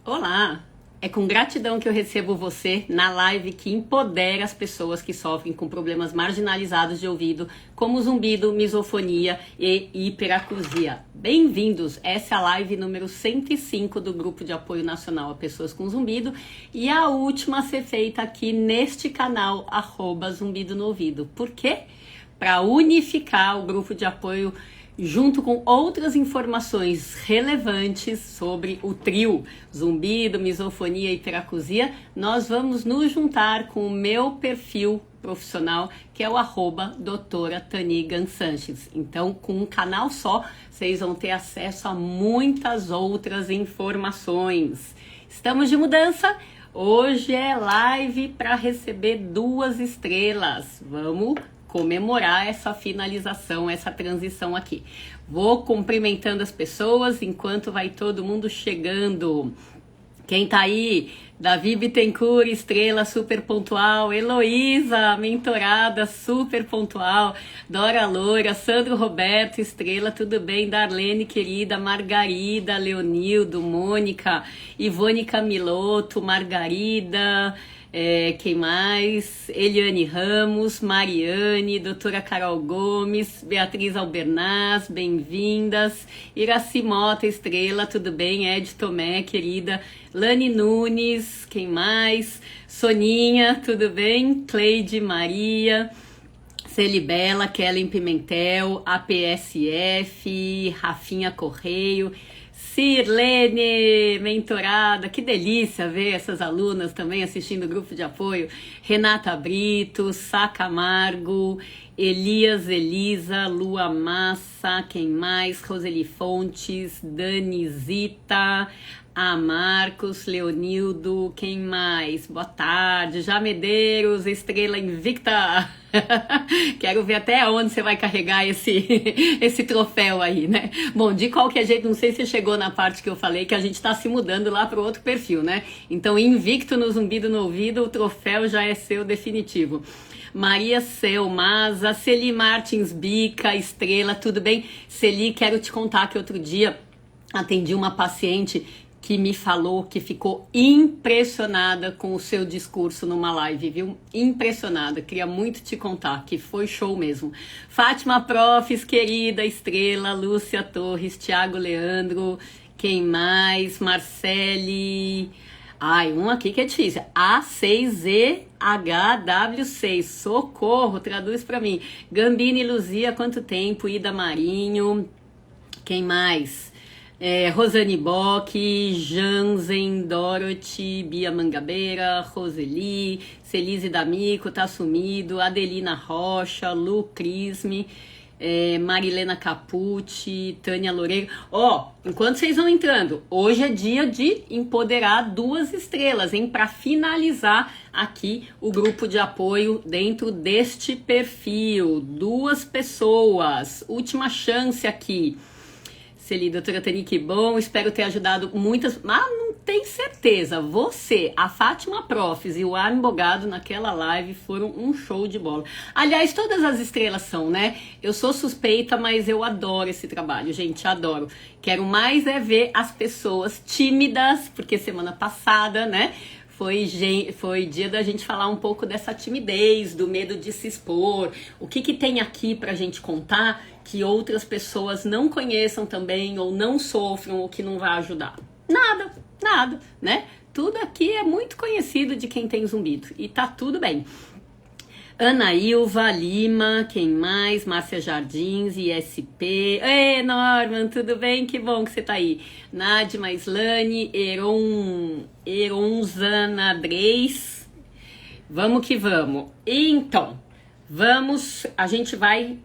Olá! É com gratidão que eu recebo você na live que empodera as pessoas que sofrem com problemas marginalizados de ouvido, como zumbido, misofonia e hiperacusia. Bem-vindos! Essa é a live número 105 do Grupo de Apoio Nacional a Pessoas com Zumbido e a última a ser feita aqui neste canal, @zumbido no ouvido. Por quê? Para unificar o grupo de apoio junto com outras informações relevantes sobre o trio zumbido, misofonia e hiperacusia, nós vamos nos juntar com o meu perfil profissional, que é o @doutora Tani Gansanches. Então, com um canal só, vocês vão ter acesso a muitas outras informações. Estamos de mudança? Hoje é live para receber 2 estrelas. Vamos comemorar essa finalização, essa transição aqui. Vou cumprimentando as pessoas enquanto vai todo mundo chegando. Quem tá aí? Davi Bittencourt, estrela super pontual. Heloísa, mentorada super pontual. Dora Loura, Sandro Roberto, estrela, tudo bem? Darlene, querida. Margarida, Leonildo, Mônica, Ivone Camiloto, Margarida. Quem mais? Eliane Ramos, Mariane, doutora Carol Gomes, Beatriz Albernaz, bem-vindas. Iraci Mota, estrela, tudo bem? Ed Tomé, querida. Lani Nunes, quem mais? Soninha, tudo bem? Cleide Maria, Celibela, Kellen Pimentel, APSF, Rafinha Correio, Sirlene, mentorada, que delícia ver essas alunas também assistindo o grupo de apoio. Renata Brito, Sá Camargo, Elias Elisa, Lua Massa, quem mais? Roseli Fontes, Danizita, a Marcos, Leonildo, quem mais? Boa tarde, Já Medeiros, estrela invicta. Quero ver até onde você vai carregar esse troféu aí, né? Bom, de qualquer jeito, não sei se chegou na parte que eu falei que a gente tá se mudando lá pro outro perfil, né? Então, invicto no zumbido no ouvido, o troféu já é seu definitivo. Maria Selmaza, Celi Martins Bica, estrela, tudo bem? Celi, quero te contar que outro dia atendi uma paciente que me falou que ficou impressionada com o seu discurso numa live, viu? Impressionada, queria muito te contar, que foi show mesmo. Fátima Profes, querida, estrela, Lúcia Torres, Thiago Leandro, quem mais? Marcele... Ai, um aqui que é difícil, A6EHW6, socorro, traduz pra mim. Gambini Luzia, quanto tempo? Ida Marinho, quem mais? Rosane Bock, Jansen, Dorothy, Bia Mangabeira, Roseli, Celise D'Amico, tá sumido, Adelina Rocha, Lu Crisme, Marilena Capucci, Tânia Loureiro. Enquanto vocês vão entrando, hoje é dia de empoderar 2 estrelas, hein? Para finalizar aqui o grupo de apoio dentro deste perfil. 2 pessoas, última chance aqui. Celi, doutora Tani, que bom, espero ter ajudado muitas, mas não tenho certeza, você, a Fátima Profes e o Armin Bogado naquela live foram um show de bola. Aliás, todas as estrelas são, né? Eu sou suspeita, mas eu adoro esse trabalho, gente, adoro. Quero mais ver as pessoas tímidas, porque semana passada, né? Foi dia da gente falar um pouco dessa timidez, do medo de se expor. O que tem aqui pra gente contar que outras pessoas não conheçam também, ou não sofram, ou que não vai ajudar? Nada, né? Tudo aqui é muito conhecido de quem tem zumbido. E tá tudo bem. Ana Ilva Lima, quem mais? Márcia Jardins, ISP. Ei, Norman, tudo bem? Que bom que você tá aí. Nadima Islane, Eronzana Dreis. Vamos que vamos. Então, a gente vai,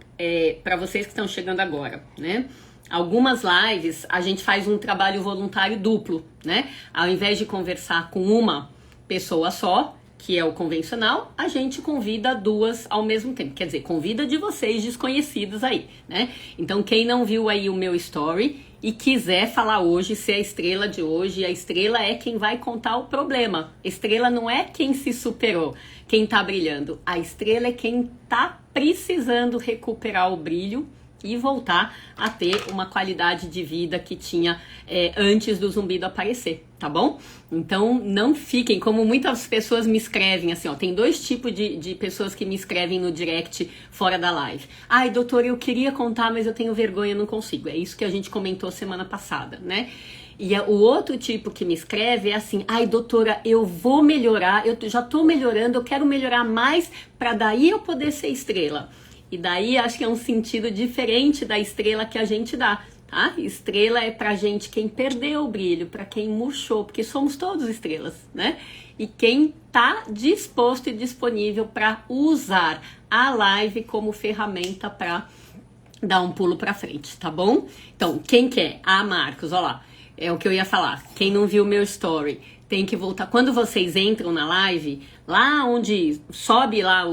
para vocês que estão chegando agora, né? Algumas lives a gente faz um trabalho voluntário duplo, né? Ao invés de conversar com uma pessoa só, que é o convencional, a gente convida 2 ao mesmo tempo. Quer dizer, convida de vocês desconhecidos aí, né? Então, quem não viu aí o meu story e quiser falar hoje, ser a estrela de hoje, a estrela é quem vai contar o problema. Estrela não é quem se superou, quem tá brilhando. A estrela é quem tá precisando recuperar o brilho e voltar a ter uma qualidade de vida que tinha antes do zumbido aparecer, tá bom? Então não fiquem, como muitas pessoas me escrevem assim, ó, tem dois tipos de pessoas que me escrevem no direct fora da live. Ai, doutor, eu queria contar, mas eu tenho vergonha, não consigo. É isso que a gente comentou semana passada, né? E o outro tipo que me escreve é assim, ai doutora, eu vou melhorar, eu já tô melhorando, eu quero melhorar mais para daí eu poder ser estrela. E daí acho que é um sentido diferente da estrela que a gente dá, tá? Estrela é pra gente quem perdeu o brilho, pra quem murchou, porque somos todos estrelas, né? E quem tá disposto e disponível para usar a live como ferramenta para dar um pulo para frente, tá bom? Então, quem quer? Ah, Marcos, ó lá. É o que eu ia falar. Quem não viu meu story, tem que voltar. Quando vocês entram na live, lá onde sobe lá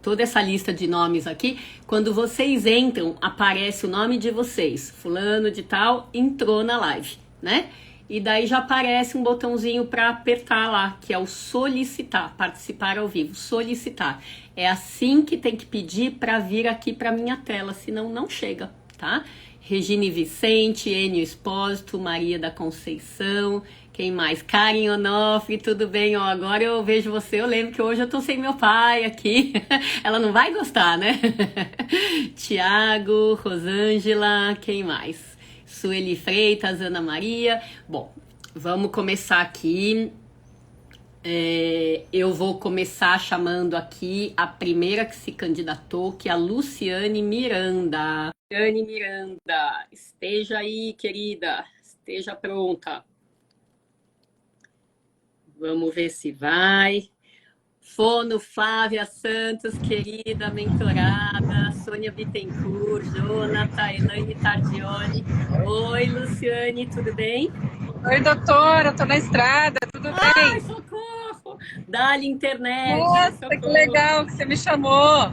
toda essa lista de nomes aqui, quando vocês entram, aparece o nome de vocês. Fulano de tal entrou na live, né? E daí já aparece um botãozinho para apertar lá, que é o solicitar, participar ao vivo, solicitar. É assim que tem que pedir para vir aqui para minha tela, senão não chega, tá? Regine Vicente, Enio Espósito, Maria da Conceição, quem mais? Karen Onofre, tudo bem? Ó, agora eu vejo você, eu lembro que hoje eu tô sem meu pai aqui. Ela não vai gostar, né? Tiago, Rosângela, quem mais? Sueli Freitas, Ana Maria. Bom, vamos começar aqui. Eu vou começar chamando aqui a primeira que se candidatou, que é a Luciane Miranda. Luciane Miranda, esteja aí, querida, esteja pronta. Vamos ver se vai. Fono Flávia Santos, querida mentorada, Sônia Bittencourt, Jonathan, Elaine Tardioli. Oi, Luciane, tudo bem? Oi, doutora, tô na estrada, tudo Ai, bem? socorro! Dá-lhe internet, Nossa, socorro! que legal que você me chamou.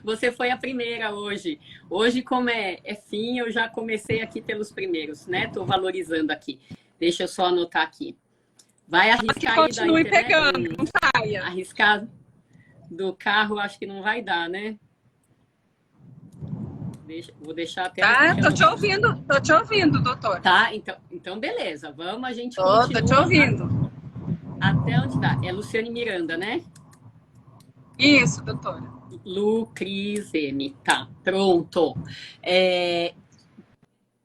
Você foi a primeira hoje. Hoje, como é fim, eu já comecei aqui pelos primeiros, né? Tô valorizando aqui. Deixa eu só anotar aqui. Vai Que arriscar aí da continue internet? pegando, não saia. Arriscar do carro, acho que não vai dar, né? Vou deixar até... Tá, tô te ouvindo, doutor. Tá, então beleza. Vamos, a gente Tô continua. te ouvindo. Até onde dá. É Luciane Miranda, né? Isso, doutora. Lu Cris M. Tá, pronto.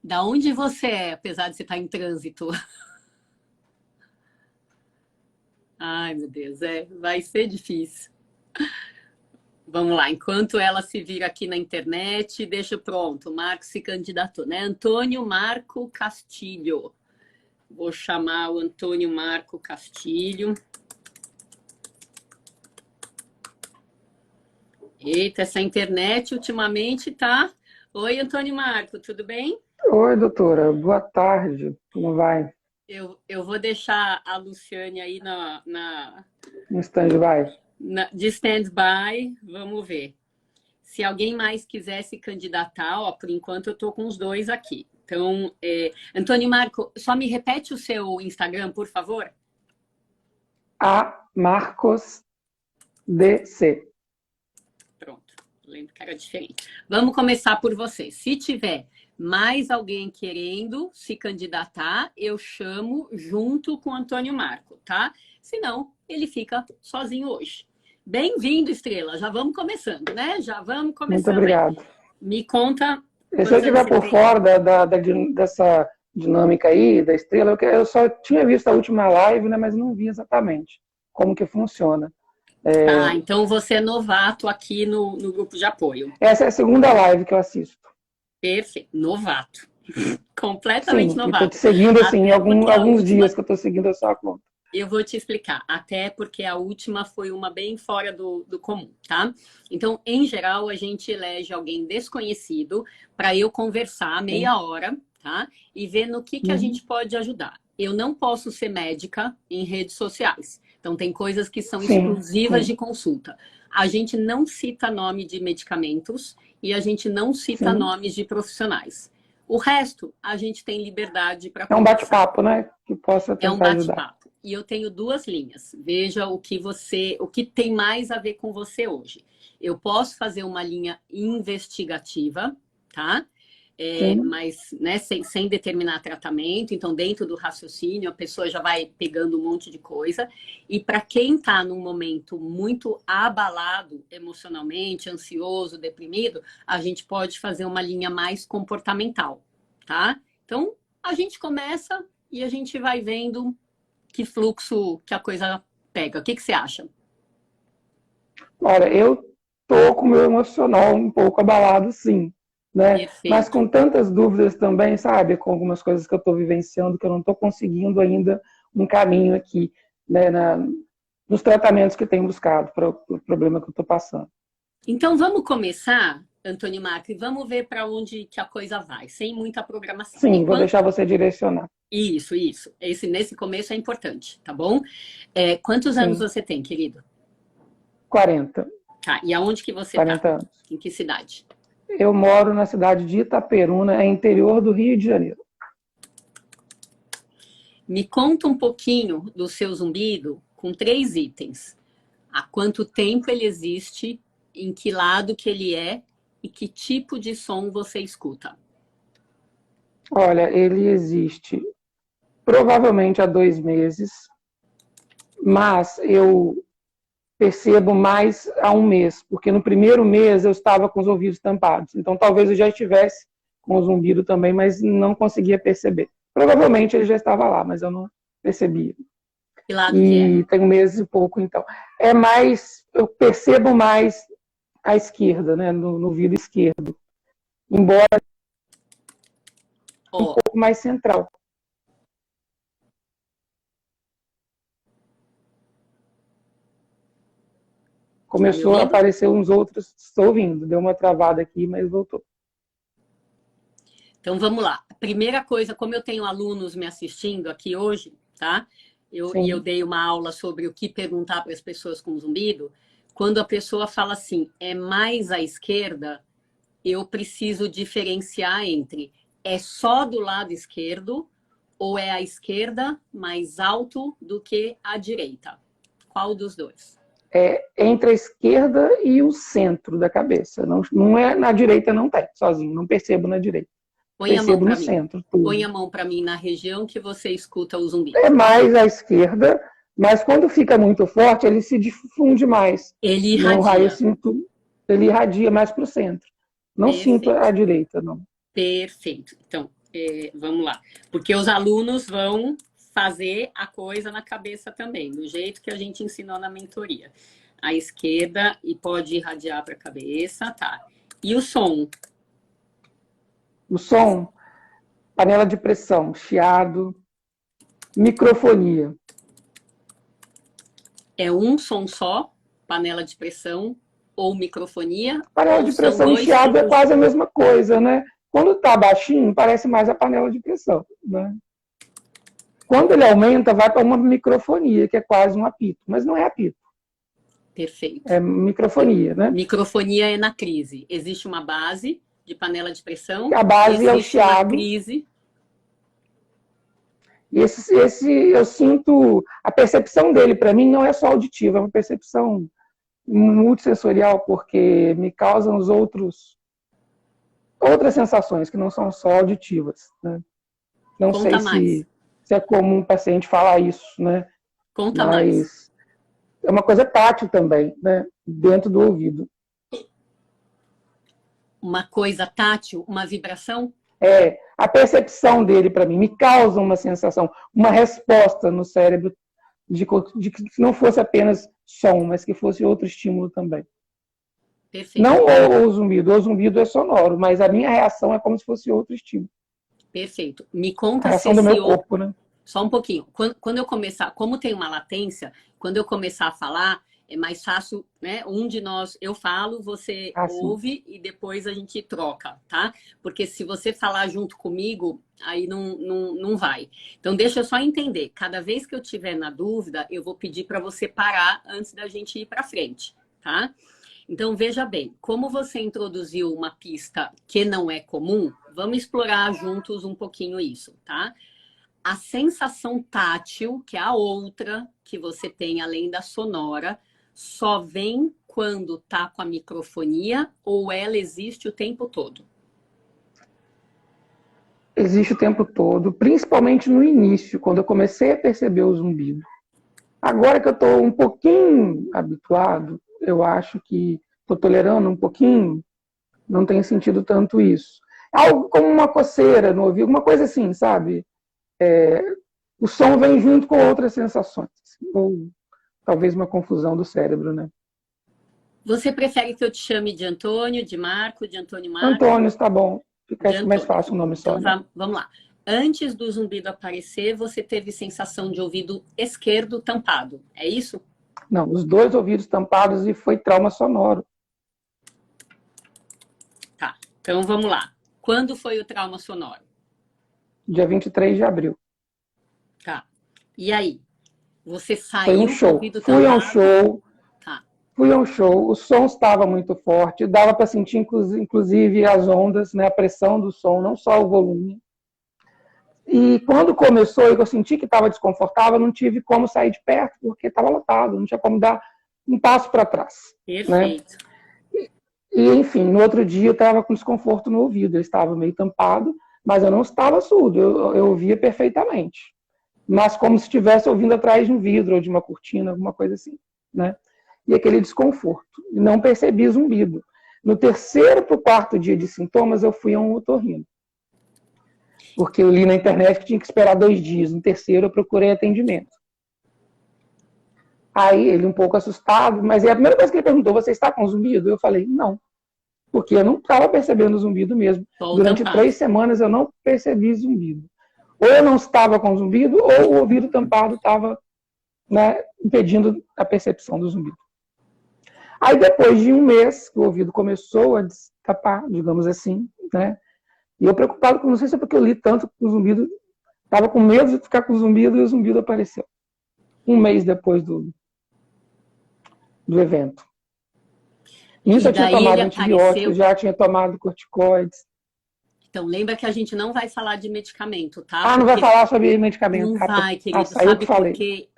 Da onde você é, apesar de você estar em trânsito? Ai, meu Deus, vai ser difícil. Vamos lá, enquanto ela se vira aqui na internet, deixa pronto. O Marco se candidatou, né? Antônio Marco Castilho. Vou chamar o Antônio Marco Castilho. Eita, essa internet ultimamente tá... Oi, Antônio Marco, tudo bem? Oi, doutora. Boa tarde. Como vai? Eu vou deixar a Luciane aí No stand-by? de stand-by. Vamos ver. Se alguém mais quiser se candidatar, ó, por enquanto eu tô com os dois aqui. Então, Antônio Marco, só me repete o seu Instagram, por favor? A Marcos DC. Pronto, lembro que era diferente. Vamos começar por você. Se tiver mais alguém querendo se candidatar, eu chamo junto com o Antônio Marco, tá? Senão, ele fica sozinho hoje. Bem-vindo, Estrela. Já vamos começando, né? Já vamos começando. Muito obrigado. Me conta... Se eu estiver por fora dessa dinâmica aí, da Estrela, eu só tinha visto a última live, né, mas não vi exatamente como que funciona. Então você é novato aqui no grupo de apoio. Essa é a segunda live que eu assisto. Perfeito, novato. Completamente novato. Estou te seguindo assim, alguns dias que eu estou seguindo a sua conta. Eu vou te explicar, até porque a última foi uma bem fora do comum, tá? Então, em geral, a gente elege alguém desconhecido para eu conversar meia hora, tá? E ver no que a gente pode ajudar. Eu não posso ser médica em redes sociais. Então, tem coisas que são exclusivas de consulta. A gente não cita nome de medicamentos e a gente não cita nomes de profissionais. O resto, a gente tem liberdade para conversar. É um bate-papo, né? Que possa tentar ajudar. É um bate-papo. E eu tenho duas linhas. Veja o que tem mais a ver com você hoje. Eu posso fazer uma linha investigativa, tá? Mas né, sem determinar tratamento, então dentro do raciocínio a pessoa já vai pegando um monte de coisa. E para quem está num momento muito abalado emocionalmente, ansioso, deprimido, a gente pode fazer uma linha mais comportamental, tá? Então a gente começa e a gente vai vendo que fluxo que a coisa pega. O que você acha? Olha, eu tô com o meu emocional um pouco abalado, sim. Né? Mas Perfeito. com tantas dúvidas também, sabe? Com algumas coisas que eu estou vivenciando, que eu não estou conseguindo ainda um caminho aqui, né? Nos tratamentos que tenho buscado para o problema que eu estou passando. Então vamos começar, Antônio Macri, vamos ver para onde que a coisa vai, sem muita programação. Sim, vou deixar você direcionar. Isso. Nesse começo é importante, tá bom? Quantos anos Sim. você tem, querido? 40. Tá, e aonde que você 40 tá? anos. Em que cidade? Eu moro na cidade de Itaperuna, é interior do Rio de Janeiro. Me conta um pouquinho do seu zumbido com 3 itens. Há quanto tempo ele existe, em que lado que ele é e que tipo de som você escuta? Olha, ele existe provavelmente há 2 meses, mas eu percebo mais há 1 mês, porque no primeiro mês eu estava com os ouvidos tampados. Então talvez eu já estivesse com o zumbido também, mas não conseguia perceber. Provavelmente ele já estava lá, mas eu não percebia. Que lado que é? E tem 1 mês e pouco, então. É mais, eu percebo mais à esquerda, né, no ouvido esquerdo. Embora um pouco mais central. Começou a aparecer uns outros, estou ouvindo, deu uma travada aqui, mas voltou. Então vamos lá. Primeira coisa, como eu tenho alunos me assistindo aqui hoje, tá? Eu dei uma aula sobre o que perguntar para as pessoas com zumbido. Quando a pessoa fala assim, é mais à esquerda, eu preciso diferenciar entre é só do lado esquerdo ou é a esquerda mais alto do que a direita. Qual dos dois? É entre a esquerda e o centro da cabeça. Não é na direita, não tem, sozinho. Não percebo na direita. Percebo no centro. Tudo. Põe a mão para mim na região que você escuta o zumbido. É mais à esquerda, mas quando fica muito forte, ele se difunde mais. Ele irradia. No raio, ele irradia mais para o centro. Não sinto a direita, não. Perfeito. Então, vamos lá. Porque os alunos vão fazer a coisa na cabeça também, do jeito que a gente ensinou na mentoria. À esquerda e pode irradiar para a cabeça, tá. E o som? O som, panela de pressão, chiado, microfonia. É um som só, panela de pressão ou microfonia? Panela de pressão e chiado é quase a mesma coisa, né? Quando está baixinho, parece mais a panela de pressão, né? Quando ele aumenta, vai para uma microfonia, que é quase um apito, mas não é apito. Perfeito. É microfonia, né? Microfonia é na crise. Existe uma base de panela de pressão. A base é o chiado. Crise. E esse eu sinto, a percepção dele para mim não é só auditiva, é uma percepção multissensorial, porque me causam outras sensações que não são só auditivas, né? Não Conta sei se é comum o paciente falar isso, né? Conta mais. É uma coisa tátil também, né? Dentro do ouvido. Uma coisa tátil, uma vibração? A percepção dele para mim me causa uma sensação, uma resposta no cérebro de que não fosse apenas som, mas que fosse outro estímulo também. Perfeito. Não o zumbido é sonoro, mas a minha reação é como se fosse outro estímulo. Perfeito. Me conta a reação do meu corpo, né? Só um pouquinho. Quando eu começar, como tem uma latência, quando eu começar a falar, é mais fácil, né? Um de nós, eu falo, você ouve e depois a gente troca, tá? Porque se você falar junto comigo, aí não vai. Então, deixa eu só entender. Cada vez que eu tiver na dúvida, eu vou pedir para você parar antes da gente ir para frente, tá? Então, veja bem, como você introduziu uma pista que não é comum, vamos explorar juntos um pouquinho isso, tá? A sensação tátil, que é a outra que você tem além da sonora, só vem quando tá com a microfonia ou ela existe o tempo todo? Existe o tempo todo, principalmente no início, quando eu comecei a perceber o zumbido. Agora que eu estou um pouquinho habituado, eu acho que estou tolerando um pouquinho, não tem sentido tanto isso. Algo como uma coceira no ouvido, uma coisa assim, sabe? O som vem junto com outras sensações. Ou talvez uma confusão do cérebro, né? Você prefere que eu te chame de Antônio, de Marco, de Antônio Marco? Antônio, está bom. Fica De mais Antônio. fácil o nome só. Então Né? vamos lá. Antes do zumbido aparecer, você teve sensação de ouvido esquerdo tampado, é isso? Não, os dois ouvidos tampados e foi trauma sonoro. Tá, então vamos lá. Quando foi o trauma sonoro? Dia 23 de abril. Tá. E aí? Você Foi saiu um com o show. ouvido Fui a um tampado? show. Tá. Fui a um show. O som estava muito forte. Dava para sentir, inclusive, as ondas, né? A pressão do som, não só o volume. E quando começou e eu senti que estava desconfortável, não tive como sair de perto, porque estava lotado. Não tinha como dar um passo para trás. Perfeito. Né? E, enfim, no outro dia eu estava com desconforto no ouvido. Eu estava meio tampado, mas eu não estava surdo. Eu ouvia perfeitamente. Mas como se estivesse ouvindo atrás de um vidro ou de uma cortina, alguma coisa assim, né? E aquele desconforto. E não percebi zumbido. No terceiro para o quarto dia de sintomas, eu fui a um otorrino. Porque eu li na internet que tinha que esperar 2 dias. No terceiro, eu procurei atendimento. Aí, ele um pouco assustado, mas é a primeira coisa que ele perguntou, você está com zumbido? Eu falei, não. Porque eu não estava percebendo zumbido mesmo. Durante 3 semanas, eu não percebi zumbido. Ou eu não estava com zumbido, ou o ouvido tampado estava, né, impedindo a percepção do zumbido. Aí, depois de 1 mês, que o ouvido começou a destapar, digamos assim, né? E eu preocupado, não sei se é porque eu li tanto com o zumbido, estava com medo de ficar com o zumbido e o zumbido apareceu. 1 mês depois do evento. Isso eu tinha tomado antibióticos, já tinha tomado corticoides. Então, lembra que a gente não vai falar de medicamento, tá? Ah, não vai falar sobre medicamento. Não vai, querido. Sabe Sabe por quê?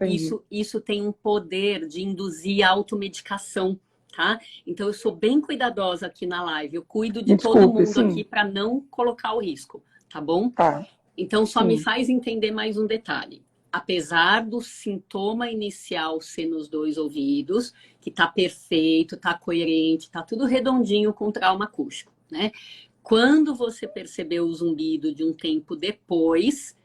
Isso tem um poder de induzir a automedicação, tá? Então, eu sou bem cuidadosa aqui na live. Eu cuido de todo mundo aqui para não colocar o risco, tá bom? Tá. Então, só me faz entender mais um detalhe. Apesar do sintoma inicial ser nos 2 ouvidos, que tá perfeito, tá coerente, tá tudo redondinho com trauma acústico, né? Quando você percebeu o zumbido de um tempo depois,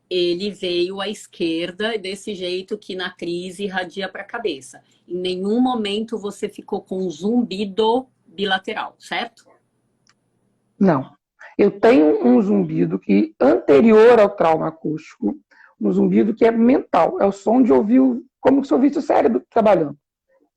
ele veio à esquerda desse jeito que na crise irradia para a cabeça. Em nenhum momento você ficou com zumbido bilateral, certo? Não. Eu tenho um zumbido que, anterior ao trauma acústico, um zumbido que é mental. É o som de ouvir, como se ouvisse o cérebro trabalhando.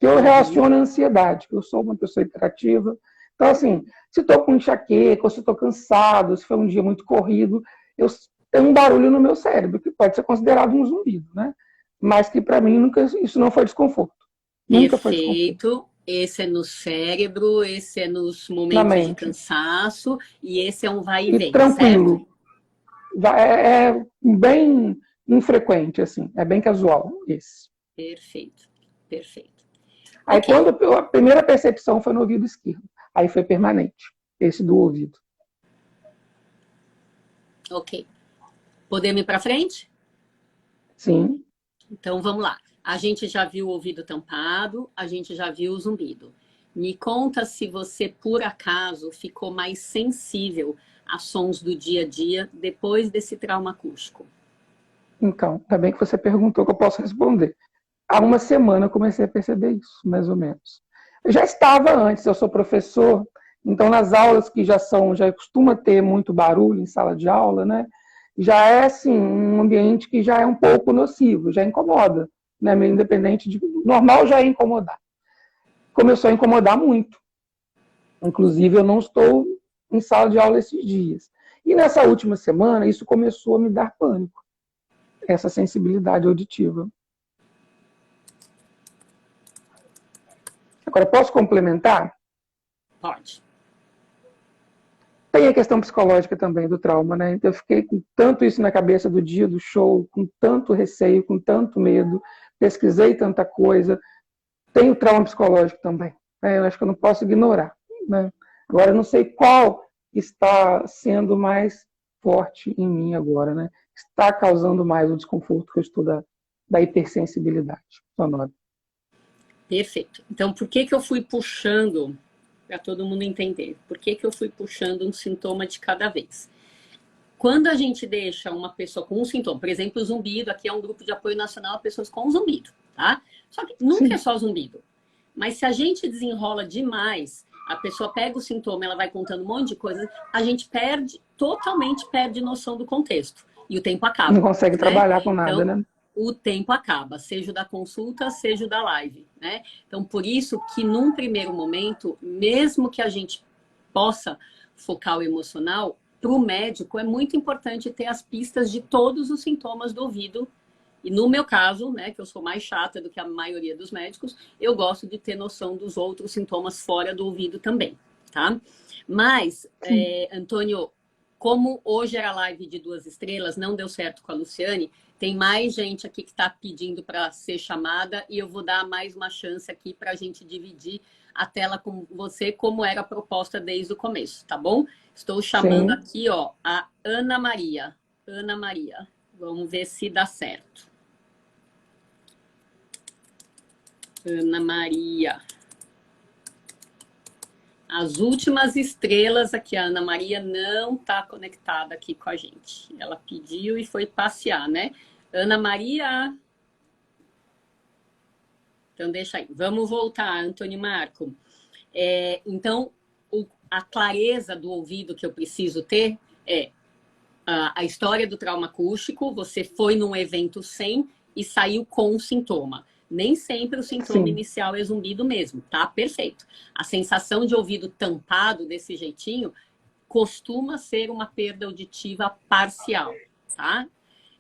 Que eu relaciono a ansiedade, que eu sou uma pessoa hiperativa. Então, assim, se estou com enxaqueca, ou se estou cansado, se foi um dia muito corrido, eu tenho um barulho no meu cérebro, que pode ser considerado um zumbido, né? Mas que, para mim, isso não foi desconforto. Nunca foi desconforto. Perfeito. Esse é no cérebro, esse é nos momentos de cansaço, e esse é um vai e vem, tranquilo. Certo? É bem infrequente, assim. É bem casual, esse. Perfeito, perfeito. Aí, quando a primeira percepção foi no ouvido esquerdo. Aí foi permanente, esse do ouvido. Ok. Podemos ir para frente? Sim. Então, vamos lá. A gente já viu o ouvido tampado, a gente já viu o zumbido. Me conta se você, por acaso, ficou mais sensível a sons do dia a dia depois desse trauma acústico. Então, ainda bem que você perguntou que eu posso responder. Há 1 semana eu comecei a perceber isso, mais ou menos. Eu já estava antes, eu sou professor, então nas aulas que já costuma ter muito barulho em sala de aula, né? Já é assim, um ambiente que já é um pouco nocivo, já incomoda, né? Meio independente de normal já é incomodar. Começou a incomodar muito. Inclusive eu não estou em sala de aula esses dias. E nessa última semana isso começou a me dar pânico. Essa sensibilidade auditiva. Agora, posso complementar? Pode. Tem a questão psicológica também do trauma, né? Eu fiquei com tanto isso na cabeça do dia do show, com tanto receio, com tanto medo, pesquisei tanta coisa, Tem o trauma psicológico também. Eu acho que eu não posso ignorar, né? Agora, eu não sei qual está sendo mais forte em mim agora, né? Está causando mais o desconforto que eu estou da hipersensibilidade sonora. Perfeito. Então, por que eu fui puxando, para todo mundo entender, por que eu fui puxando um sintoma de cada vez? Quando a gente deixa uma pessoa com um sintoma, por exemplo, o zumbido, aqui é um grupo de apoio nacional a pessoas com zumbido, tá? Só que nunca Sim. é só zumbido. Mas se a gente desenrola demais, a pessoa pega o sintoma, ela vai contando um monte de coisas, a gente totalmente perde noção do contexto. E o tempo acaba. Não consegue né? trabalhar com nada, Então, né? o tempo acaba, seja o da consulta, seja o da live, né? Então, por isso que num primeiro momento, mesmo que a gente possa focar o emocional, para o médico é muito importante ter as pistas de todos os sintomas do ouvido. E no meu caso, né, que eu sou mais chata do que a maioria dos médicos, eu gosto de ter noção dos outros sintomas fora do ouvido também, tá? Mas, Antônio, como hoje era live de 2 estrelas, não deu certo com a Luciane, tem mais gente aqui que está pedindo para ser chamada e eu vou dar mais uma chance aqui para a gente dividir a tela com você, como era a proposta desde o começo, tá bom? Estou chamando Sim. aqui, ó, a Ana Maria. Ana Maria. Vamos ver se dá certo. Ana Maria. As últimas estrelas aqui, a Ana Maria não está conectada aqui com a gente. Ela pediu e foi passear, né? Ana Maria. Então, deixa aí. Vamos voltar, Antônio Marco. Então, a clareza do ouvido que eu preciso ter é a história do trauma acústico. Você foi num evento sem e saiu com um sintoma. Nem sempre o sintoma inicial é zumbido mesmo, tá? Perfeito. A sensação de ouvido tampado desse jeitinho costuma ser uma perda auditiva parcial, tá?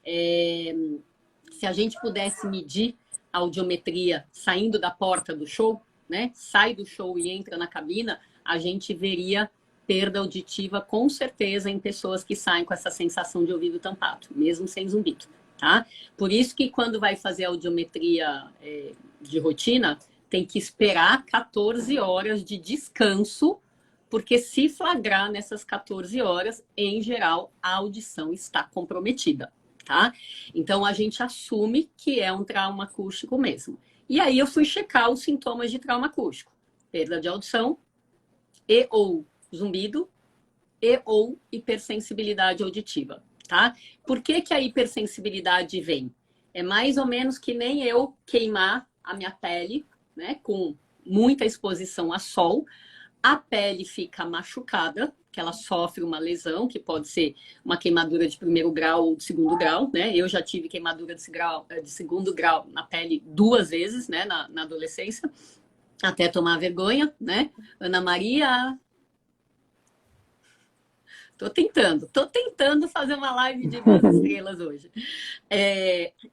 Se a gente pudesse medir a audiometria saindo da porta do show, né? Sai do show e entra na cabina, a gente veria perda auditiva com certeza em pessoas que saem com essa sensação de ouvido tampado, mesmo sem zumbido. Tá? Por isso que quando vai fazer a audiometria de rotina, tem que esperar 14 horas de descanso, porque se flagrar nessas 14 horas, em geral, a audição está comprometida. Tá? Então, a gente assume que é um trauma acústico mesmo. E aí eu fui checar os sintomas de trauma acústico. Perda de audição e ou zumbido e ou hipersensibilidade auditiva. Tá? Por que a hipersensibilidade vem? É mais ou menos que nem eu queimar a minha pele, né, com muita exposição a sol, a pele fica machucada, que ela sofre uma lesão, que pode ser uma queimadura de 1º grau ou de 2º grau, né? Eu já tive queimadura de 2º grau na pele 2 vezes, né, na adolescência, até tomar vergonha, né? Ana Maria... Tô tentando fazer uma live de 2 estrelas hoje.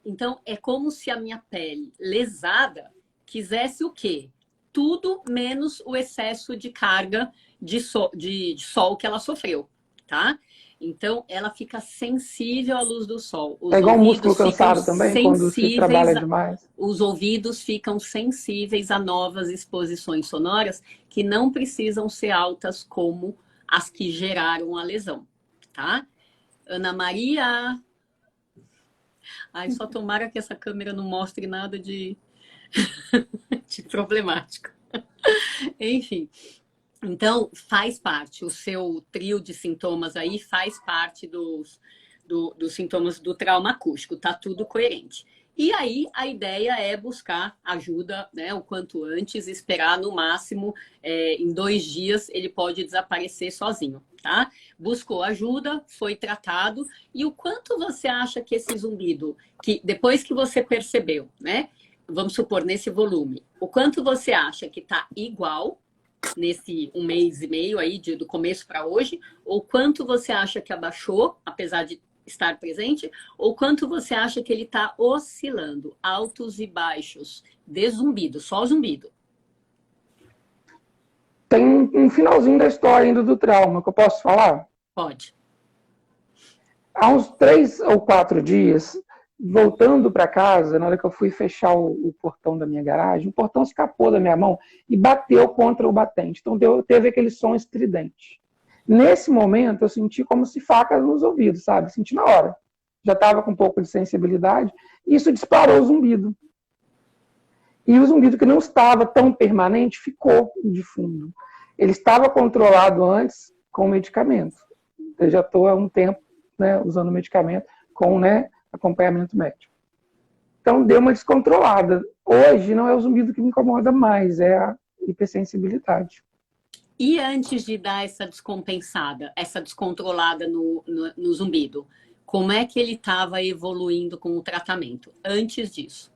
Então, é como se a minha pele lesada quisesse o quê? Tudo menos o excesso de carga de sol que ela sofreu, tá? Então, ela fica sensível à luz do sol. É igual um músculo cansado também, quando se trabalha demais. Os ouvidos ficam sensíveis a novas exposições sonoras que não precisam ser altas como as que geraram a lesão, tá? Ana Maria... Ai, só tomara que essa câmera não mostre nada de problemático. Enfim, então faz parte, o seu trio de sintomas aí faz parte dos sintomas do trauma acústico, tá tudo coerente. E aí a ideia é buscar ajuda, né, o quanto antes, esperar no máximo, em 2 dias ele pode desaparecer sozinho, tá? Buscou ajuda, foi tratado, e o quanto você acha que esse zumbido, que depois que você percebeu, né, vamos supor, nesse volume, o quanto você acha que tá igual nesse 1 mês e meio aí, do começo para hoje, ou quanto você acha que abaixou, apesar de estar presente, ou quanto você acha que ele está oscilando, altos e baixos, de zumbido, só zumbido? Tem um finalzinho da história ainda do trauma, que eu posso falar? Pode. Há uns 3 ou 4 dias, voltando para casa, na hora que eu fui fechar o portão da minha garagem, o portão escapou da minha mão e bateu contra o batente. Então teve aquele som estridente. Nesse momento, eu senti como se facas nos ouvidos, sabe? Senti na hora. Já estava com um pouco de sensibilidade. E isso disparou o zumbido. E o zumbido, que não estava tão permanente, ficou de fundo. Ele estava controlado antes com medicamento. Eu já estou há um tempo, né, usando medicamento com, né, acompanhamento médico. Então deu uma descontrolada. Hoje não é o zumbido que me incomoda mais, é a hipersensibilidade. E antes de dar essa descompensada, essa descontrolada no zumbido, como é que ele estava evoluindo com o tratamento? Antes disso?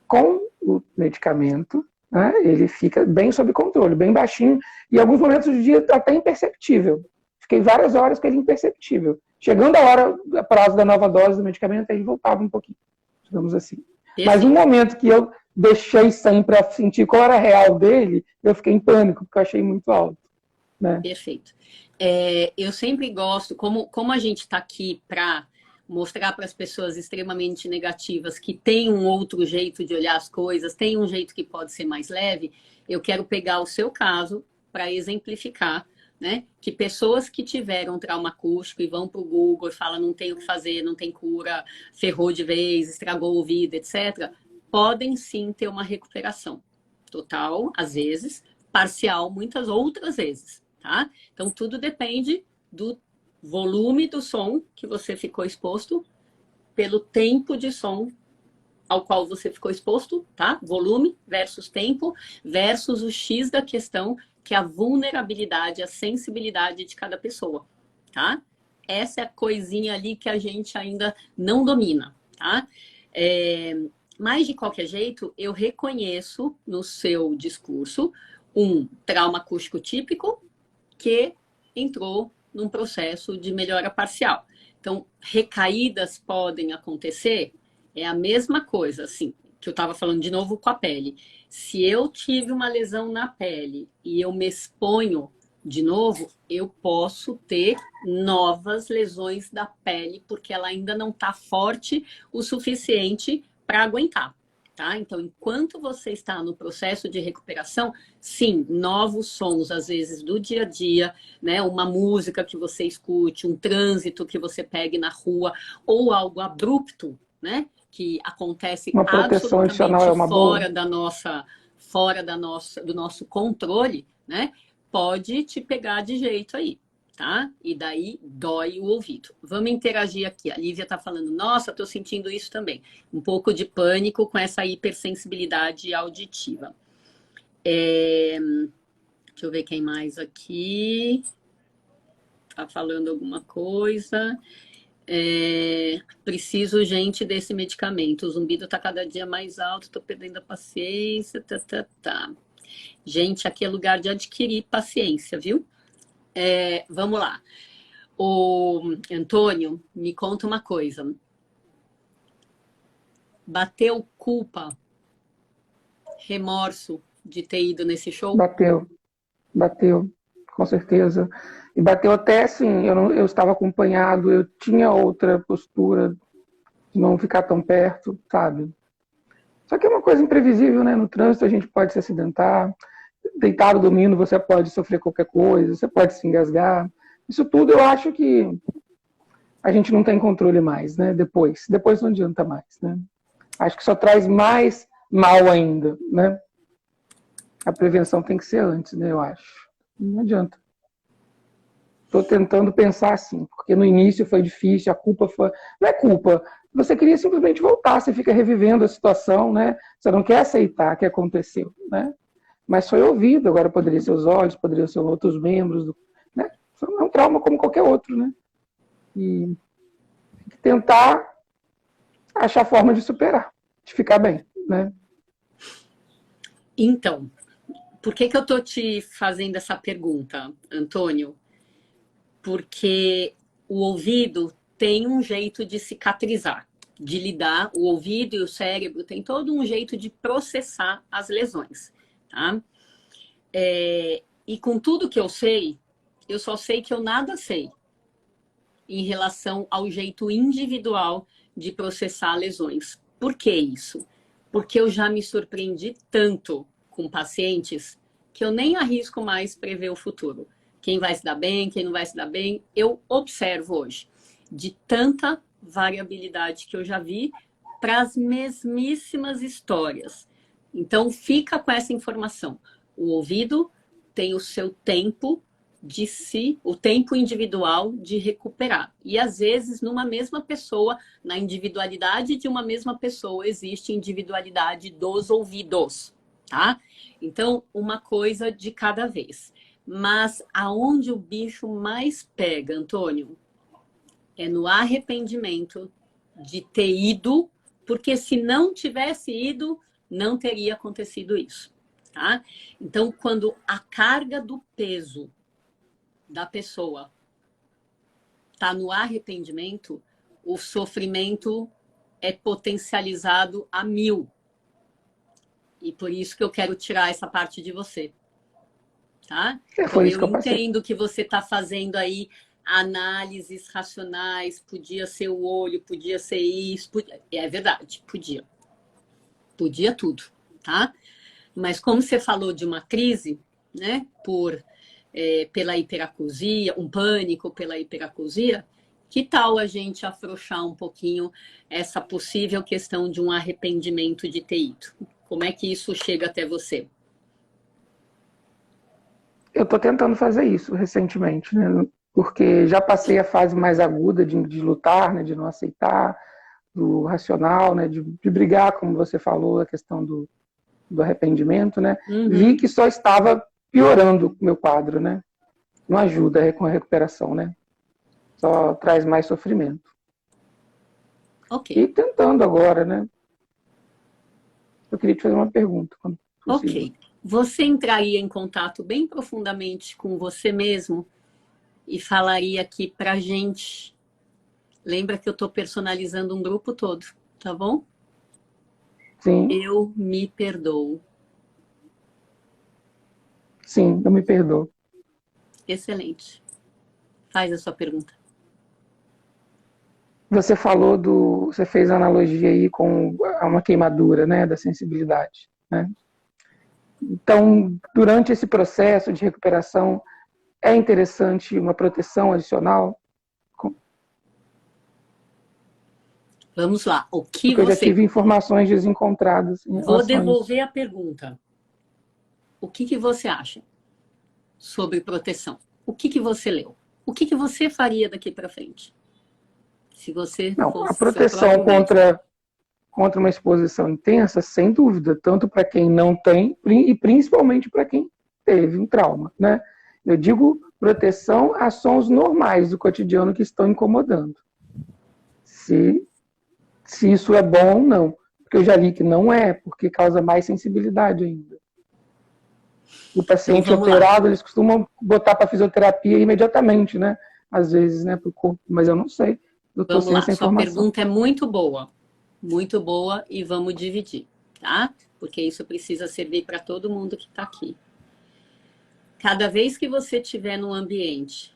Com o medicamento, né, ele fica bem sob controle, bem baixinho, e em alguns momentos do dia até imperceptível. Fiquei várias horas com ele imperceptível. Chegando a hora, a prazo da nova dose do medicamento, ele voltava um pouquinho, digamos assim. Perfeito. Mas no momento que eu deixei sair para sentir qual era a real dele, eu fiquei em pânico, porque eu achei muito alto. Né? Perfeito. Eu sempre gosto, como a gente está aqui para mostrar para as pessoas extremamente negativas que tem um outro jeito de olhar as coisas, tem um jeito que pode ser mais leve, eu quero pegar o seu caso para exemplificar, né, que pessoas que tiveram trauma acústico e vão para o Google e falam não tem o que fazer, não tem cura, ferrou de vez, estragou o ouvido, etc., podem sim ter uma recuperação total, às vezes, parcial, muitas outras vezes, tá? Então, tudo depende do volume do som que você ficou exposto, pelo tempo de som ao qual você ficou exposto, tá? Volume versus tempo, versus o X da questão, que é a vulnerabilidade, a sensibilidade de cada pessoa, tá? Essa é a coisinha ali que a gente ainda não domina, tá? Mas, de qualquer jeito, eu reconheço no seu discurso um trauma acústico típico que entrou num processo de melhora parcial. Então, recaídas podem acontecer, é a mesma coisa, assim, que eu estava falando de novo com a pele. Se eu tive uma lesão na pele e eu me exponho de novo, eu posso ter novas lesões da pele, porque ela ainda não está forte o suficiente para aguentar. Tá? Então, enquanto você está no processo de recuperação, sim, novos sons, às vezes, do dia a dia, né? Uma música que você escute, um trânsito que você pegue na rua, ou algo abrupto, né? Que acontece absolutamente fora do nosso controle, né? Pode te pegar de jeito aí. Tá? E daí dói o ouvido. Vamos interagir aqui. A Lívia está falando, nossa, estou sentindo isso também. Um pouco de pânico com essa hipersensibilidade auditiva. Deixa eu ver quem mais aqui. Está falando alguma coisa. Preciso, gente, desse medicamento. O zumbido está cada dia mais alto, estou perdendo a paciência. Tá. Gente, aqui é lugar de adquirir paciência, viu? Vamos lá. O Antônio, me conta uma coisa. Bateu culpa, remorso de ter ido nesse show? Bateu, com certeza. E bateu até assim, eu estava acompanhado, eu tinha outra postura de não ficar tão perto, sabe? Só que é uma coisa imprevisível, né? No trânsito a gente pode se acidentar, deitado dormindo você pode sofrer qualquer coisa, você pode se engasgar. Isso tudo eu acho que a gente não tem controle mais, né? Depois não adianta mais, né? Acho que só traz mais mal ainda, né? A prevenção tem que ser antes, né? Eu acho. Não adianta. Estou tentando pensar assim, porque no início foi difícil, a culpa foi... Não é culpa, você queria simplesmente voltar, você fica revivendo a situação, né? Você não quer aceitar o que aconteceu, né? Mas foi ouvido, agora poderia ser os olhos, poderiam ser outros membros, né? É um trauma como qualquer outro, né? E tentar achar forma de superar, de ficar bem, né? Então, por que eu tô te fazendo essa pergunta, Antônio? Porque o ouvido tem um jeito de cicatrizar, de lidar, o ouvido e o cérebro tem todo um jeito de processar as lesões, tá? E com tudo que eu sei, eu só sei que eu nada sei. em relação ao jeito individual de processar lesões. Por que isso? Porque eu já me surpreendi tanto com pacientes que eu nem arrisco mais prever o futuro. Quem vai se dar bem, quem não vai se dar bem, eu observo hoje. De tanta variabilidade que eu já vi para as mesmíssimas histórias. Então, fica com essa informação. O ouvido tem o seu tempo de si, o tempo individual de recuperar. E às vezes, numa mesma pessoa, na individualidade de uma mesma pessoa, existe individualidade dos ouvidos, tá? Então, uma coisa de cada vez. Mas aonde o bicho mais pega, Antônio, é no arrependimento de ter ido, porque se não tivesse ido, não teria acontecido isso, tá? Então, quando a carga do peso da pessoa está no arrependimento, o sofrimento é potencializado a 1000. E por isso que eu quero tirar essa parte de você, tá? Então, eu entendo que você está fazendo aí análises racionais, podia ser o olho, podia ser isso, podia... É verdade, podia. Podia tudo, tá? Mas como você falou de uma crise, né, pela hiperacusia, um pânico pela hiperacusia, que tal a gente afrouxar um pouquinho essa possível questão de um arrependimento de ter ido? Como é que isso chega até você? Eu estou tentando fazer isso recentemente, né? Porque já passei a fase mais aguda de lutar, né? De não aceitar, do racional, né? De brigar, como você falou, a questão do arrependimento, né? Vi que só estava piorando o meu quadro, né? Não ajuda com a recuperação, né? Só traz mais sofrimento. Ok. E tentando agora, né? Eu queria te fazer uma pergunta. Ok. Você entraria em contato bem profundamente com você mesmo e falaria aqui pra gente. Lembra que eu estou personalizando um grupo todo, tá bom? Sim. Eu me perdoo. Sim, eu me perdoo. Excelente. Faz a sua pergunta. Você falou você fez a analogia aí com uma queimadura, né, da sensibilidade, né? Então, durante esse processo de recuperação, é interessante uma proteção adicional? Vamos lá. O que Porque eu já tive informações desencontradas. Vou devolver a pergunta. O que você acha sobre proteção? O que você leu? O que você faria daqui para frente? Se você fosse a proteção contra uma exposição intensa, sem dúvida, tanto para quem não tem e principalmente para quem teve um trauma, né? Eu digo proteção a sons normais do cotidiano que estão incomodando. Se isso é bom ou não. Porque eu já li que não é, porque causa mais sensibilidade ainda. O paciente operado, eles costumam botar para fisioterapia imediatamente, né? Às vezes, né, para o corpo, mas eu não sei. Eu tô sem essa informação. Sua pergunta é muito boa e vamos dividir, tá? Porque isso precisa servir para todo mundo que está aqui. Cada vez que você estiver num ambiente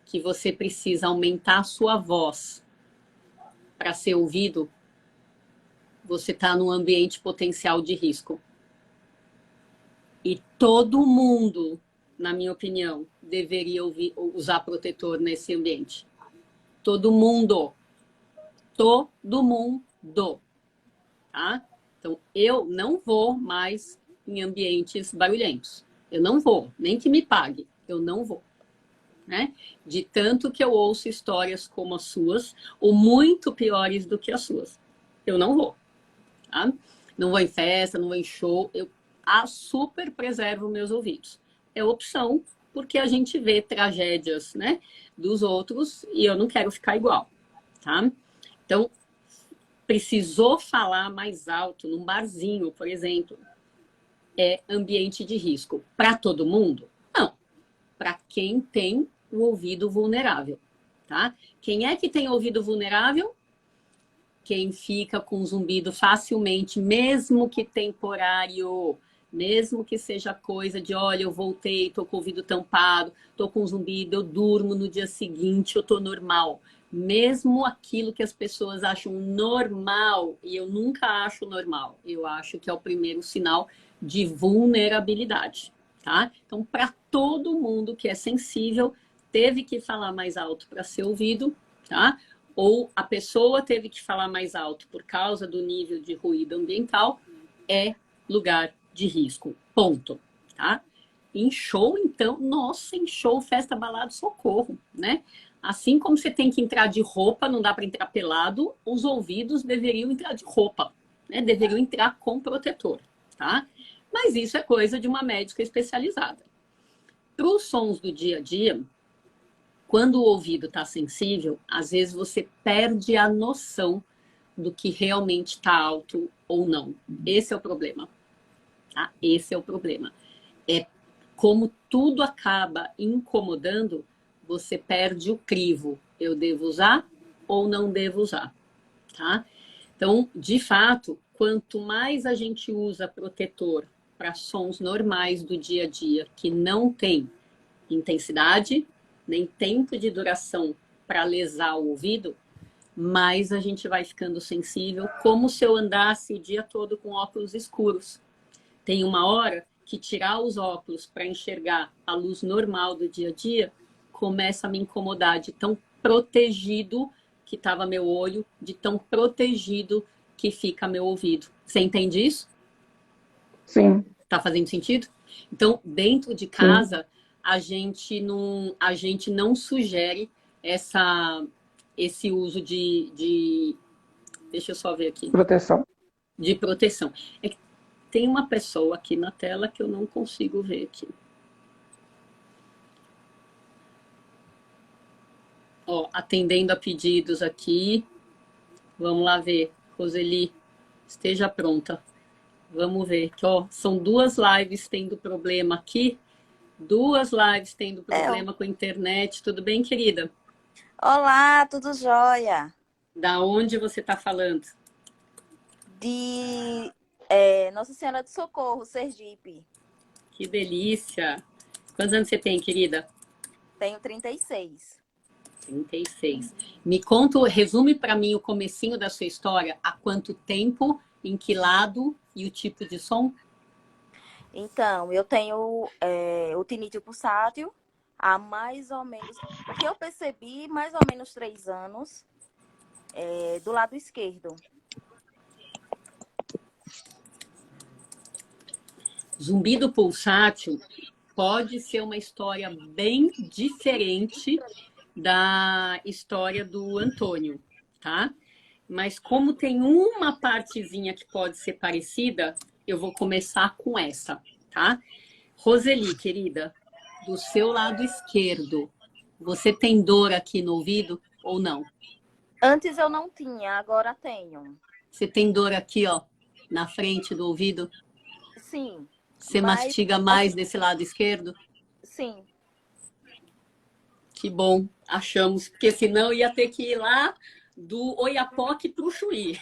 que você precisa aumentar a sua voz para ser ouvido, você está num ambiente potencial de risco. E todo mundo, na minha opinião, deveria usar protetor nesse ambiente. Todo mundo. Todo mundo. Tá? Então, eu não vou mais em ambientes barulhentos. Eu não vou, nem que me pague. Eu não vou. Né? De tanto que eu ouço histórias como as suas, ou muito piores do que as suas. Eu não vou. Tá? Não vou em festa, não vou em show. Eu super preservo meus ouvidos. É opção, porque a gente vê tragédias, né, dos outros e eu não quero ficar igual. Tá? Então, precisou falar mais alto num barzinho, por exemplo, é ambiente de risco. Para todo mundo? Não. Para quem tem o ouvido vulnerável. Tá? Quem é que tem ouvido vulnerável? Quem fica com zumbido facilmente, mesmo que temporário, Mesmo que seja coisa de, olha, eu voltei, tô com o ouvido tampado, tô com zumbido, eu durmo no dia seguinte, eu tô normal. Mesmo aquilo que as pessoas acham normal, e eu nunca acho normal, eu acho que é o primeiro sinal de vulnerabilidade, tá? Então, para todo mundo que é sensível, teve que falar mais alto para ser ouvido, tá? Ou a pessoa teve que falar mais alto por causa do nível de ruído ambiental, é lugar de risco. Ponto. Tá? Em show, então, nossa, em show, festa, balada, socorro, né? Assim como você tem que entrar de roupa, não dá para entrar pelado, os ouvidos deveriam entrar de roupa, né? Deveriam entrar com protetor, tá? Mas isso é coisa de uma médica especializada. Para os sons do dia a dia, quando o ouvido está sensível, às vezes você perde a noção do que realmente está alto ou não. Esse é o problema. Tá? Esse é o problema. É como tudo acaba incomodando, você perde o crivo. Eu devo usar ou não devo usar? Tá? Então, de fato, quanto mais a gente usa protetor para sons normais do dia a dia, que não tem intensidade, nem tempo de duração para lesar o ouvido, mais a gente vai ficando sensível, como se eu andasse o dia todo com óculos escuros. Tem uma hora que tirar os óculos para enxergar a luz normal do dia a dia começa a me incomodar de tão protegido que estava meu olho, de tão protegido que fica meu ouvido. Você entende isso? Sim. Tá fazendo sentido? Então, dentro de casa, a gente não sugere esse uso deixa eu só ver aqui. Proteção. De proteção. É que tem uma pessoa aqui na tela que eu não consigo ver aqui. Ó, atendendo a pedidos aqui. Vamos lá ver. Roseli, esteja pronta. Vamos ver. Ó, são 2 lives tendo problema aqui. 2 lives tendo problema com a internet. Tudo bem, querida? Olá, tudo jóia? Da onde você está falando? De Nossa Senhora do Socorro, Sergipe. Que delícia! Quantos anos você tem, querida? Tenho 36. 36. Me conta, resume para mim o comecinho da sua história. Há quanto tempo, em que lado e o tipo de som? Então, eu tenho o tinite pulsátil há mais ou menos, o que eu percebi, mais ou menos 3 anos, do lado esquerdo. Zumbido pulsátil pode ser uma história bem diferente da história do Antônio, tá? Mas como tem uma partezinha que pode ser parecida, eu vou começar com essa, tá? Roseli, querida, do seu lado esquerdo, você tem dor aqui no ouvido ou não? Antes eu não tinha, agora tenho. Você tem dor aqui, ó, na frente do ouvido? Sim. Você mastiga mais desse lado esquerdo? Sim. Que bom, achamos, porque senão ia ter que ir lá do Oiapoque para o Chuí.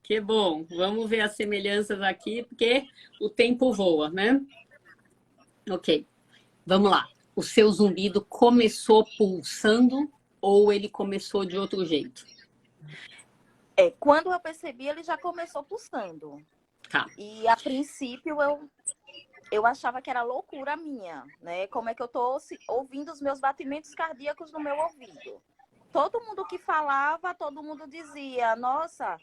Que bom, vamos ver as semelhanças aqui, porque o tempo voa, né? Ok, vamos lá. O seu zumbido começou pulsando ou ele começou de outro jeito? Quando eu percebi, ele já começou pulsando. Tá. E a princípio eu achava que era loucura minha, né? Como é que eu tô ouvindo os meus batimentos cardíacos no meu ouvido? Todo mundo que falava, todo mundo dizia, nossa,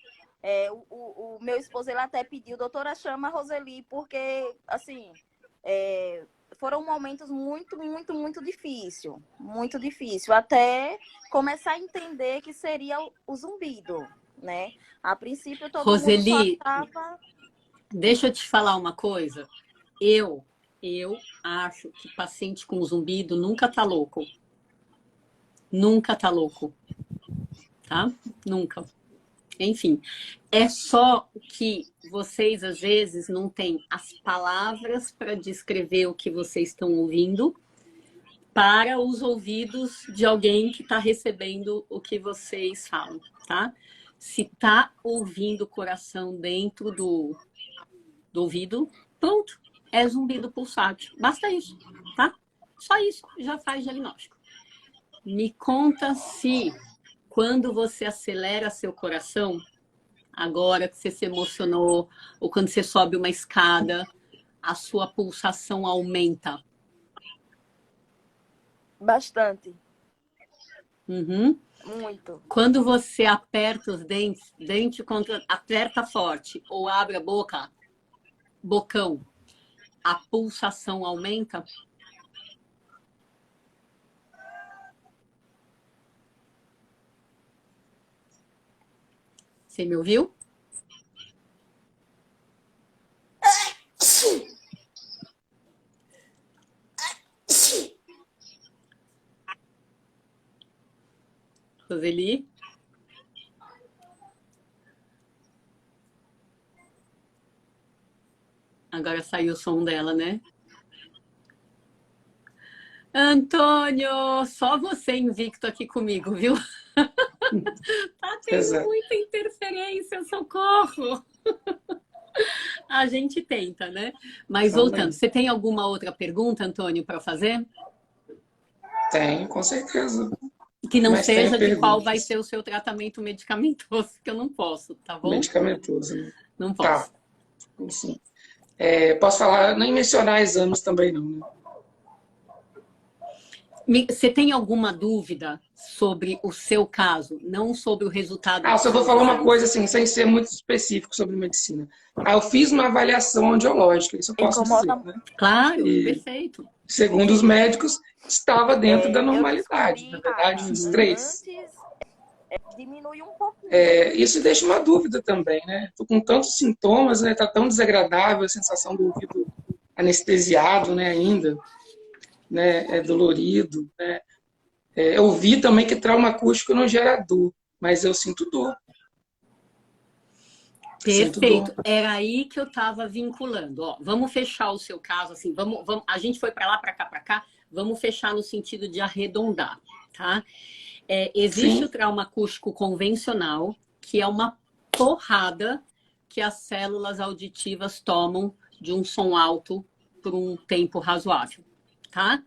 o meu esposo ele até pediu, doutora, chama a Roseli, porque, assim, foram momentos muito, muito, muito difícil, até começar a entender que seria o zumbido, né? A princípio, todo Roseli, mundo só achava... Deixa eu te falar uma coisa. Eu acho que paciente com zumbido nunca tá louco. Nunca tá louco. Tá? Nunca. Enfim, é só que vocês, às vezes, não têm as palavras para descrever o que vocês estão ouvindo para os ouvidos de alguém que está recebendo o que vocês falam, tá? Se tá ouvindo o coração dentro do ouvido, pronto, é zumbido pulsátil. Basta isso, tá? Só isso já faz diagnóstico. Me conta se, quando você acelera seu coração, agora que você se emocionou, ou quando você sobe uma escada, a sua pulsação aumenta. Bastante. Uhum. Muito. Quando você aperta os dentes, aperta forte, ou abre a boca, bocão, a pulsação aumenta? Você me ouviu? Roseli? Agora saiu o som dela, né? Antônio, só você invicto aqui comigo, viu? Tá tendo Exato. muita interferência, socorro! A gente tenta, né? Mas voltando, você tem alguma outra pergunta, Antônio, para fazer? Tem, com certeza. Que não Mas seja tem de qual perguntas. vai ser o seu tratamento medicamentoso, que eu não posso, tá bom? Medicamentoso, né? Não posso. Tá, sim. Posso falar, nem mencionar exames também não, né? Você tem alguma dúvida sobre o seu caso, não sobre o resultado dos Só vou seus falar uma exames? coisa assim, sem ser muito específico sobre medicina. Eu fiz uma avaliação audiológica, isso eu posso dizer, Incomoda. né? Claro, E, perfeito. segundo os médicos, estava dentro da Eu normalidade. descobri, Na verdade, Raia, fiz 3. antes diminui um pouquinho. Isso deixa uma dúvida também, né? Tô com tantos sintomas, né? Tá tão desagradável a sensação do ouvido anestesiado, né? Ainda, né? É dolorido, né? Eu vi também que trauma acústico não gera dor, mas eu sinto dor. Sinto Perfeito. dor. Era aí que eu estava vinculando. Ó, vamos fechar o seu caso assim. Vamos, a gente foi para lá, para cá, para cá. Vamos fechar no sentido de arredondar, tá? Existe Sim. o trauma acústico convencional, que é uma porrada que as células auditivas tomam de um som alto por um tempo razoável, tá?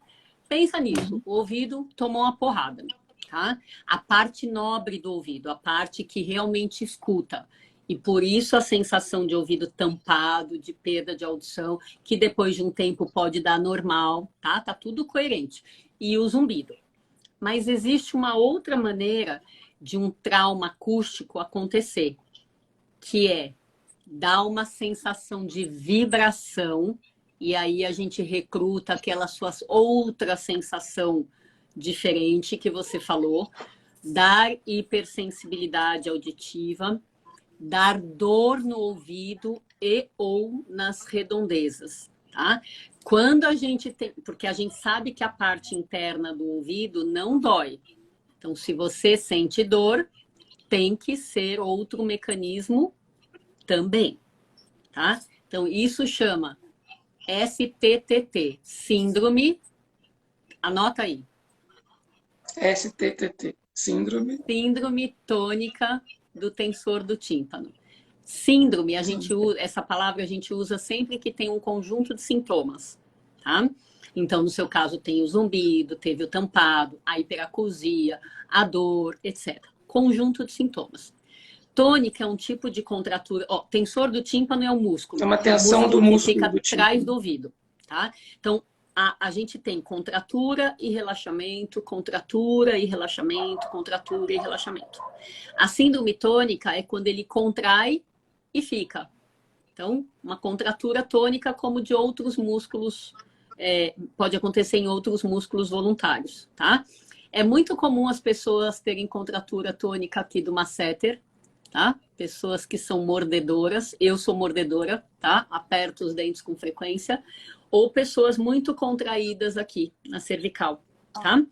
Pensa nisso. O ouvido tomou uma porrada, tá? A parte nobre do ouvido, a parte que realmente escuta. E por isso a sensação de ouvido tampado, de perda de audição, que depois de um tempo pode dar normal, tá? Tá tudo coerente. E o zumbido. Mas existe uma outra maneira de um trauma acústico acontecer, que é dar uma sensação de vibração, e aí a gente recruta aquela sua outra sensação diferente que você falou, dar hipersensibilidade auditiva, dar dor no ouvido e ou nas redondezas, tá? Quando a gente tem, porque a gente sabe que a parte interna do ouvido não dói. Então, se você sente dor, tem que ser outro mecanismo também, tá? Então, isso chama STTT, síndrome, anota aí. STTT, síndrome tônica do tensor do tímpano. Síndrome, essa palavra a gente usa sempre que tem um conjunto de sintomas, tá? Então, no seu caso, tem o zumbido, teve o tampado, a hiperacusia, a dor, etc. Conjunto de sintomas. Tônica é um tipo de contratura. Tensor do tímpano é o músculo. É uma tensão do músculo que fica do atrás tímpano. do ouvido, tá? Então, a gente tem contratura e relaxamento, contratura e relaxamento, contratura e relaxamento. A síndrome tônica é quando ele contrai e fica. Então, uma contratura tônica como de outros músculos, pode acontecer em outros músculos voluntários, tá? É muito comum as pessoas terem contratura tônica aqui do masseter, tá? Pessoas que são mordedoras, eu sou mordedora, tá? Aperto os dentes com frequência. Ou pessoas muito contraídas aqui na cervical, tá?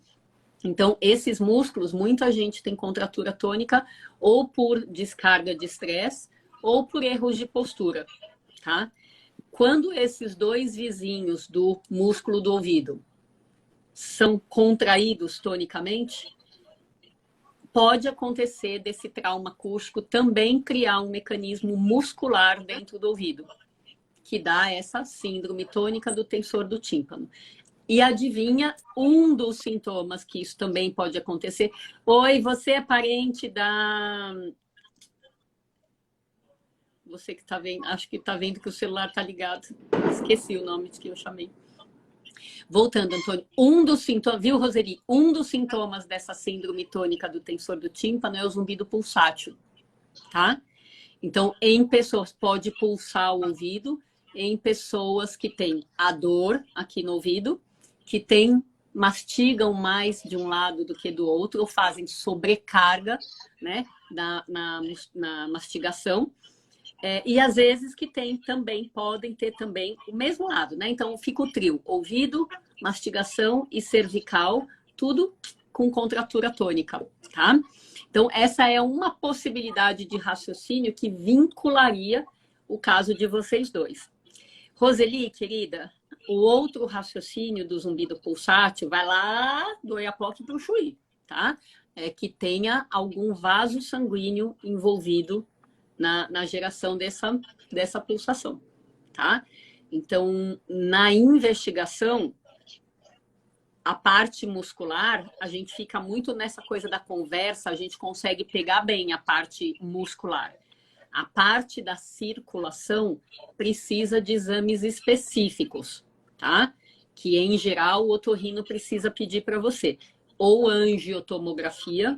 Então, esses músculos, muita gente tem contratura tônica ou por descarga de estresse ou por erros de postura, tá? Quando esses dois vizinhos do músculo do ouvido são contraídos tonicamente, pode acontecer desse trauma acústico também criar um mecanismo muscular dentro do ouvido, que dá essa síndrome tônica do tensor do tímpano. E adivinha um dos sintomas que isso também pode acontecer? Oi, você é parente da... Você que está vendo, acho que está vendo que o celular está ligado. Esqueci o nome que eu chamei. Voltando, Antônio, um dos sintomas, viu, Roseli? Um dos sintomas dessa síndrome tônica do tensor do tímpano é o zumbido pulsátil, tá? Então, em pessoas, pode pulsar o ouvido, em pessoas que têm a dor aqui no ouvido, que mastigam mais de um lado do que do outro, ou fazem sobrecarga, né, na mastigação. E às vezes que podem ter também o mesmo lado, né? Então fica o trio, ouvido, mastigação e cervical, tudo com contratura tônica, tá? Então essa é uma possibilidade de raciocínio que vincularia o caso de vocês dois. Roseli, querida, o outro raciocínio do zumbido pulsátil vai lá do Oiapoque para o Chuí, tá? É que tenha algum vaso sanguíneo envolvido na geração dessa pulsação, tá? Então, na investigação, a parte muscular, a gente fica muito nessa coisa da conversa, a gente consegue pegar bem a parte muscular. A parte da circulação precisa de exames específicos, tá? Que, em geral, o otorrino precisa pedir para você. Ou angiotomografia,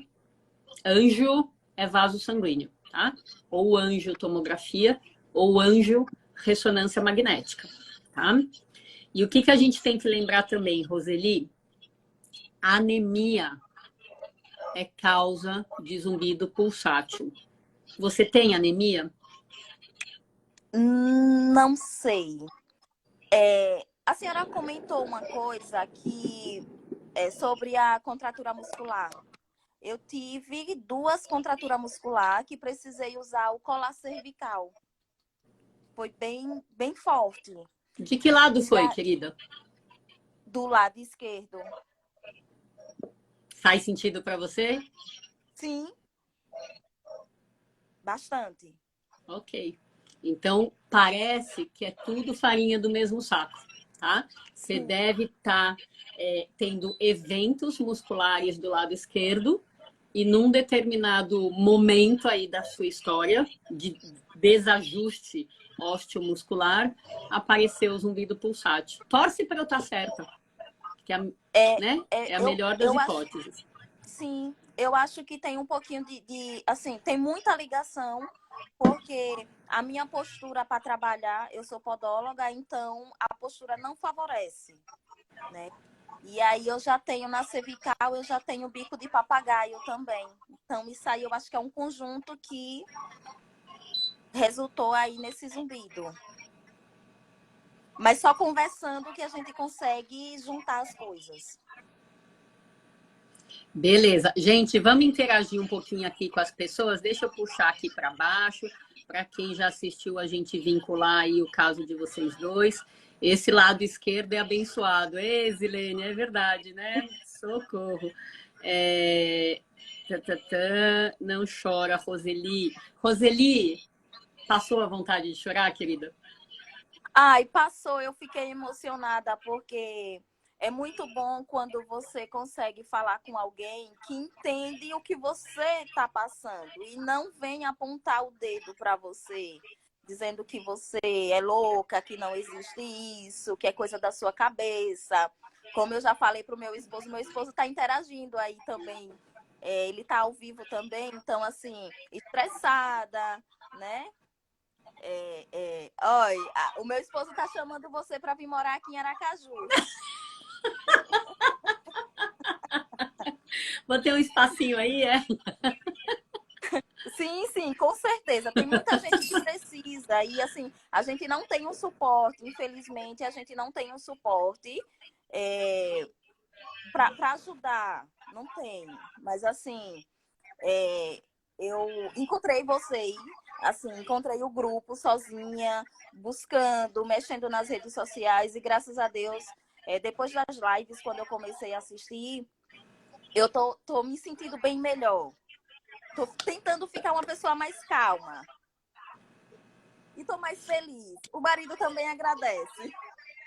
angio é vaso sanguíneo, tá? Ou angiotomografia, ou angio-ressonância magnética, tá? E o que a gente tem que lembrar também, Roseli? A anemia é causa de zumbido pulsátil. Você tem anemia? Não sei. A senhora comentou uma coisa que sobre a contratura muscular. Eu tive 2 contraturas musculares que precisei usar o colar cervical. Foi bem forte. De que lado foi, querida? Do lado esquerdo. Faz sentido para você? Sim. Bastante. Ok. Então, parece que é tudo farinha do mesmo saco, tá? Você deve estar tendo eventos musculares do lado esquerdo e num determinado momento aí da sua história de desajuste osteomuscular, apareceu o zumbido pulsátil. Torce para eu estar certa, que é a melhor das hipóteses. Sim, eu acho que tem um pouquinho assim, tem muita ligação, porque a minha postura para trabalhar, eu sou podóloga, então a postura não favorece, né? E aí eu já tenho na cervical, eu já tenho bico de papagaio também. Então isso aí eu acho que é um conjunto que resultou aí nesse zumbido. Mas só conversando que a gente consegue juntar as coisas. Beleza. Gente, vamos interagir um pouquinho aqui com as pessoas. Deixa eu puxar aqui para baixo, para quem já assistiu a gente vincular aí o caso de vocês dois. Esse lado esquerdo é abençoado. Ei, Zilene, é verdade, né? Socorro. Não chora, Roseli. Roseli, passou a vontade de chorar, querida? Ai, passou. Eu fiquei emocionada, porque é muito bom quando você consegue falar com alguém que entende o que você está passando e não vem apontar o dedo para você, dizendo que você é louca, que não existe isso, que é coisa da sua cabeça. Como eu já falei para o meu esposo está interagindo aí também. Ele está ao vivo também, então, assim, estressada, né? Olha, o meu esposo está chamando você para vir morar aqui em Aracaju. Vou ter um espacinho aí, é? Sim, com certeza. Tem muita gente que precisa. E, assim, a gente não tem um suporte. Infelizmente, a gente não tem um suporte para ajudar. Não tem. Mas, assim, eu encontrei vocês. Assim, encontrei o grupo sozinha, buscando, mexendo nas redes sociais. E, graças a Deus, depois das lives, quando eu comecei a assistir, eu tô me sentindo bem melhor. Tô tentando ficar uma pessoa mais calma. e tô mais feliz. O marido também agradece.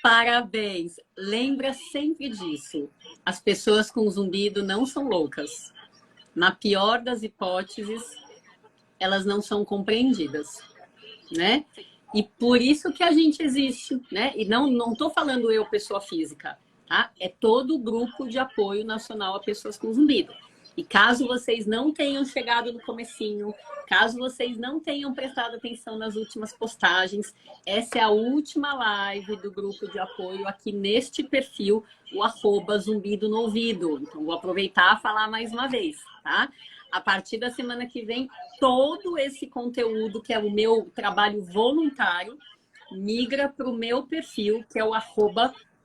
Parabéns! Lembra sempre disso. As pessoas com zumbido não são loucas. Na pior das hipóteses, elas não são compreendidas, né? E por isso que a gente existe, né? E não estou falando eu, pessoa física, tá? É todo o grupo de apoio nacional a pessoas com zumbido. E caso vocês não tenham chegado no comecinho, caso vocês não tenham prestado atenção nas últimas postagens, essa é a última live do grupo de apoio aqui neste perfil, o @zumbido no ouvido. Então, vou aproveitar e falar mais uma vez, tá? A partir da semana que vem, todo esse conteúdo, que é o meu trabalho voluntário, migra para o meu perfil, que é o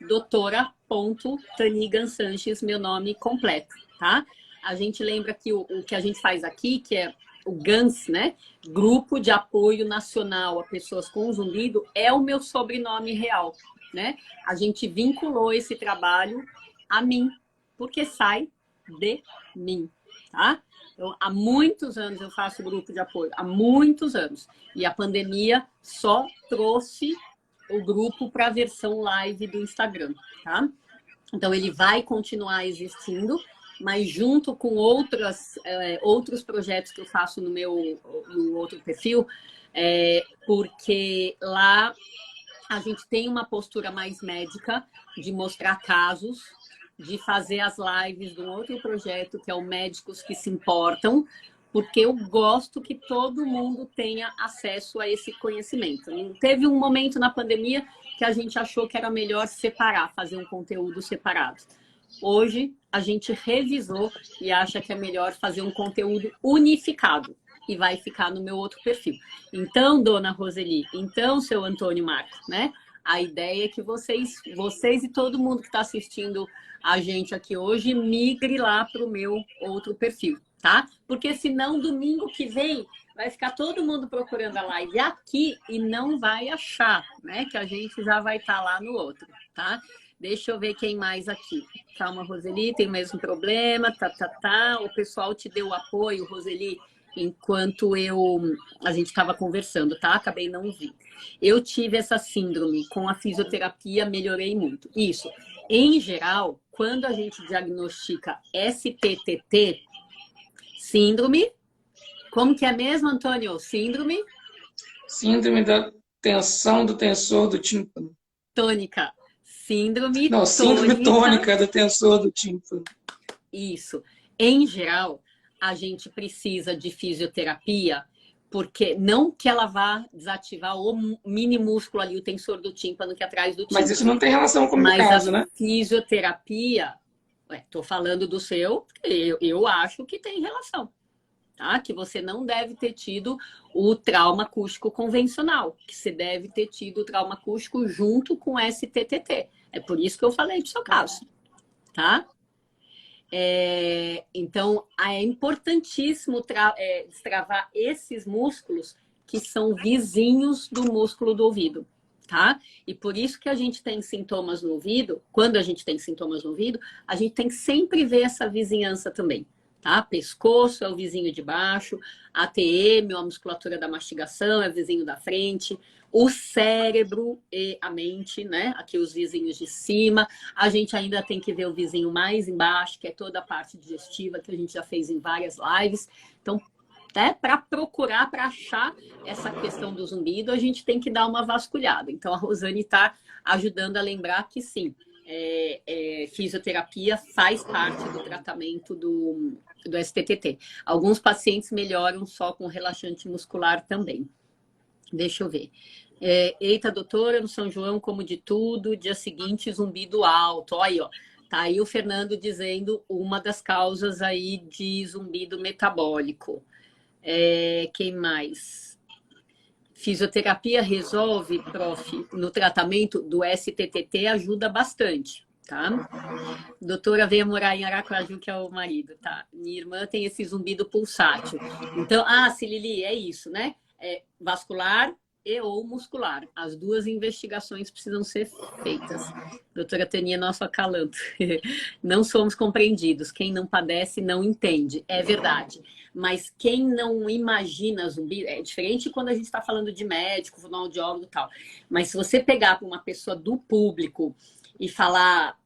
@doutora.tanigansanches, meu nome completo, tá? A gente lembra que o que a gente faz aqui, que é o GANS, né? Grupo de Apoio Nacional a Pessoas com Zumbido, é o meu sobrenome real, né? A gente vinculou esse trabalho a mim, porque sai de mim, tá? Então, há muitos anos eu faço grupo de apoio, há muitos anos. E a pandemia só trouxe o grupo para a versão live do Instagram, tá? Então, ele vai continuar existindo, mas junto com outros projetos que eu faço no outro perfil, porque lá a gente tem uma postura mais médica de mostrar casos, de fazer as lives de um outro projeto, que é o Médicos que se Importam, porque eu gosto que todo mundo tenha acesso a esse conhecimento. Teve um momento na pandemia que a gente achou que era melhor separar, fazer um conteúdo separado. Hoje, a gente revisou e acha que é melhor fazer um conteúdo unificado. E vai ficar no meu outro perfil. Então, dona Roseli, então, seu Antônio Marcos, né? A ideia é que vocês e todo mundo que está assistindo a gente aqui hoje, migre lá para o meu outro perfil, tá? Porque senão, domingo que vem, vai ficar todo mundo procurando a live aqui e não vai achar, né? Que a gente já vai estar lá no outro, tá? Deixa eu ver quem mais aqui. Calma, Roseli, tem o mesmo problema, tá. O pessoal te deu apoio, Roseli, enquanto a gente estava conversando, tá? Acabei não ouvindo. Eu tive essa síndrome com a fisioterapia, melhorei muito. Isso. Em geral, quando a gente diagnostica STTT, síndrome, como que é mesmo, Antônio? Síndrome? Síndrome da tensão do tensor do tímpano. Tônica. Síndrome Não, síndrome tônica do tensor do tímpano. Isso. Em geral, a gente precisa de fisioterapia, porque não que ela vá desativar o mini músculo ali, o tensor do tímpano, que é atrás do tímpano. Mas isso não tem relação com o meu caso, né? Fisioterapia, tô falando do seu, eu acho que tem relação. Tá? Que você não deve ter tido o trauma acústico convencional, que você deve ter tido o trauma acústico junto com STTT. É por isso que eu falei do seu caso, tá? Então, é importantíssimo destravar esses músculos que são vizinhos do músculo do ouvido, tá? E por isso que a gente tem sintomas no ouvido, quando a gente tem sintomas no ouvido, a gente tem que sempre ver essa vizinhança também, tá? Pescoço é o vizinho de baixo, ATM, a musculatura da mastigação, é o vizinho da frente, o cérebro e a mente, né? Aqui os vizinhos de cima. A gente ainda tem que ver o vizinho mais embaixo, que é toda a parte digestiva, que a gente já fez em várias lives. Então, para procurar, para achar essa questão do zumbido, a gente tem que dar uma vasculhada. Então, a Rosane está ajudando a lembrar que sim, fisioterapia faz parte do tratamento do STTT. Alguns pacientes melhoram só com relaxante muscular também. Deixa eu ver. Eita, doutora, no São João, como de tudo, dia seguinte, zumbido alto. Olha aí, ó. Tá aí o Fernando dizendo uma das causas aí de zumbido metabólico. Quem mais? Fisioterapia resolve, prof, no tratamento do STTT, ajuda bastante, tá? Doutora veio morar em Aracaju, que é o marido, tá? Minha irmã tem esse zumbido pulsátil. Então, Cilili, é isso, né? Vascular, e ou muscular. As duas investigações precisam ser feitas. Doutora Tânia, nosso acalanto. Não somos compreendidos. Quem não padece não entende. É verdade. Mas quem não imagina zumbido, é diferente quando a gente está falando de médico, fonoaudiólogo e tal. Mas se você pegar para uma pessoa do público e falar,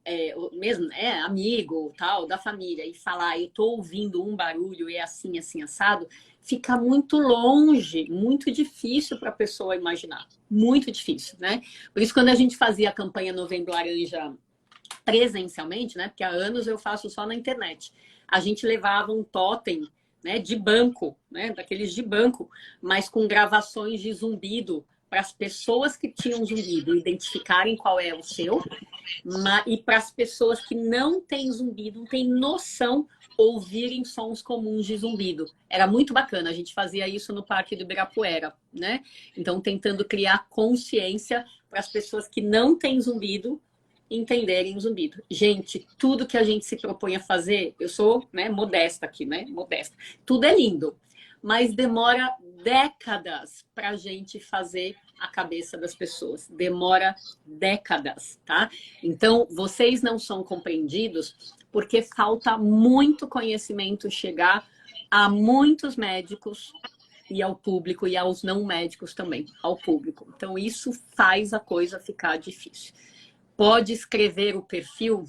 mesmo, amigo, tal, da família, e falar, eu estou ouvindo um barulho, é assim, assim, assado, fica muito longe, muito difícil para a pessoa imaginar. Muito difícil, né? Por isso, quando a gente fazia a campanha Novembro Laranja presencialmente, né? Porque há anos eu faço só na internet. A gente levava um totem, né, de banco, né? Daqueles de banco, mas com gravações de zumbido para as pessoas que tinham zumbido identificarem qual é o seu, e para as pessoas que não têm zumbido, não têm noção, ouvirem sons comuns de zumbido. Era muito bacana, a gente fazia isso no Parque do Ibirapuera, né? Então, tentando criar consciência para as pessoas que não têm zumbido entenderem o zumbido. Gente, tudo que a gente se propõe a fazer, eu sou, né, modesta aqui, né? Modesta. Tudo é lindo, mas demora décadas para a gente fazer a cabeça das pessoas. Demora décadas, tá? Então, vocês não são compreendidos porque falta muito conhecimento chegar a muitos médicos e ao público, e aos não médicos também, ao público. Então, isso faz a coisa ficar difícil. Pode escrever o perfil?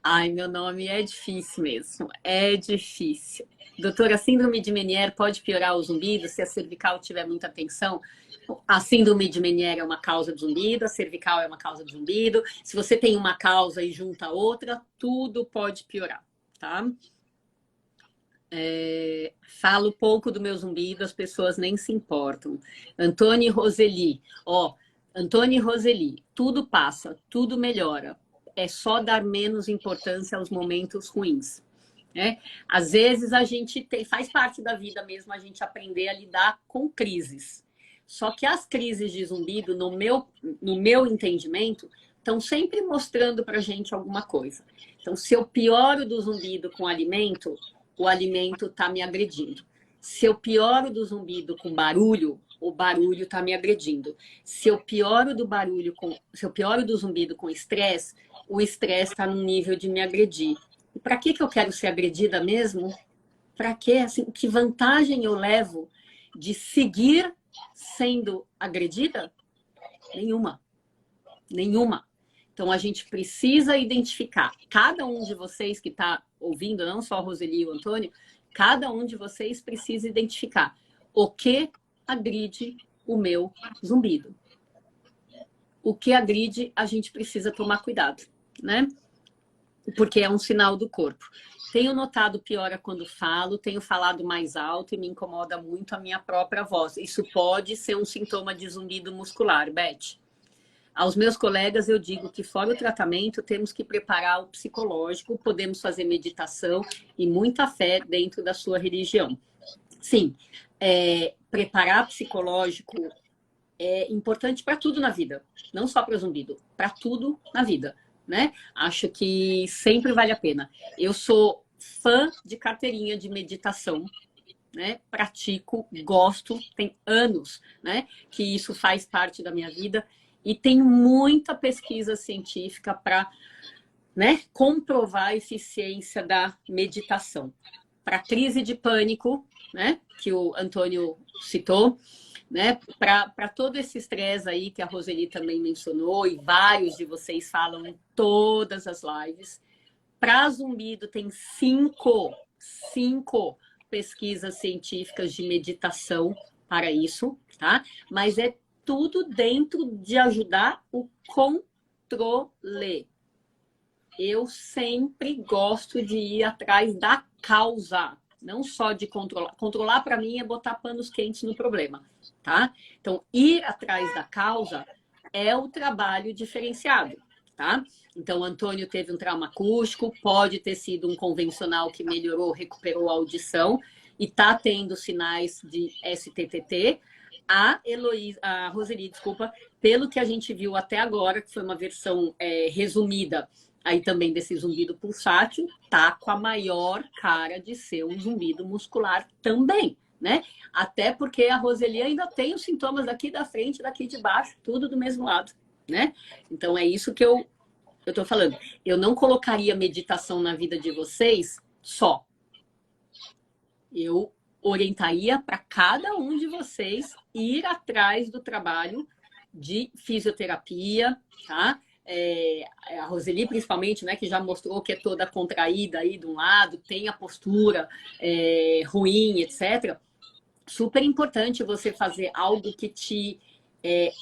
Ai, meu nome é difícil mesmo, é difícil. Doutora, a síndrome de Meniere pode piorar o zumbido se a cervical tiver muita tensão? A síndrome de Meniere é uma causa de zumbido, a cervical é uma causa de zumbido. Se você tem uma causa e junta outra, tudo pode piorar, tá? Falo pouco do meu zumbido, as pessoas nem se importam. Antônio e Roseli, Antônio e Roseli, tudo passa, tudo melhora. É só dar menos importância aos momentos ruins, né? Às vezes a gente faz parte da vida mesmo a gente aprender a lidar com crises. Só que as crises de zumbido, no meu entendimento, estão sempre mostrando para a gente alguma coisa. Então, se eu pioro do zumbido com alimento, o alimento está me agredindo. Se eu pioro do zumbido com barulho, o barulho está me agredindo. Se eu pioro do zumbido com estresse, o estresse está no nível de me agredir. E para que eu quero ser agredida mesmo? Para quê? Assim, que vantagem eu levo de seguir sendo agredida? Nenhuma. Nenhuma. Então, a gente precisa identificar. Cada um de vocês que está ouvindo, não só a Roseli e o Antônio, cada um de vocês precisa identificar o que agride o meu zumbido. O que agride, a gente precisa tomar cuidado, né? Porque é um sinal do corpo. Tenho notado piora quando falo, tenho falado mais alto e me incomoda muito a minha própria voz. Isso pode ser um sintoma de zumbido muscular, Beth. Aos meus colegas eu digo que fora o tratamento temos que preparar o psicológico, podemos fazer meditação e muita fé dentro da sua religião. Sim, preparar psicológico é importante para tudo na vida, não só para o zumbido, para tudo na vida, né? Acho que sempre vale a pena. Eu sou fã de carteirinha de meditação, né? Pratico, gosto, tem anos, né, que isso faz parte da minha vida e tem muita pesquisa científica para, né, comprovar a eficiência da meditação. Para crise de pânico, né, que o Antônio citou, né, para todo esse estresse aí que a Roseli também mencionou e vários de vocês falam em todas as lives. Para zumbido tem cinco pesquisas científicas de meditação para isso, tá? Mas é tudo dentro de ajudar o controle. Eu sempre gosto de ir atrás da causa, não só de controlar. Controlar, para mim, é botar panos quentes no problema, tá? Então, ir atrás da causa é o trabalho diferenciado, tá? Então, o Antônio teve um trauma acústico, pode ter sido um convencional que melhorou, recuperou a audição e está tendo sinais de STTT. A Roseli, desculpa, pelo que a gente viu até agora, que foi uma versão resumida aí também desse zumbido pulsátil, tá com a maior cara de ser um zumbido muscular também, né? Até porque a Roseli ainda tem os sintomas daqui da frente, daqui de baixo, tudo do mesmo lado, né? Então é isso que eu tô falando. Eu não colocaria meditação na vida de vocês só. Eu orientaria para cada um de vocês ir atrás do trabalho de fisioterapia, tá? A Roseli, principalmente, né, que já mostrou que é toda contraída aí de um lado, tem a postura ruim, etc. Super importante você fazer algo que te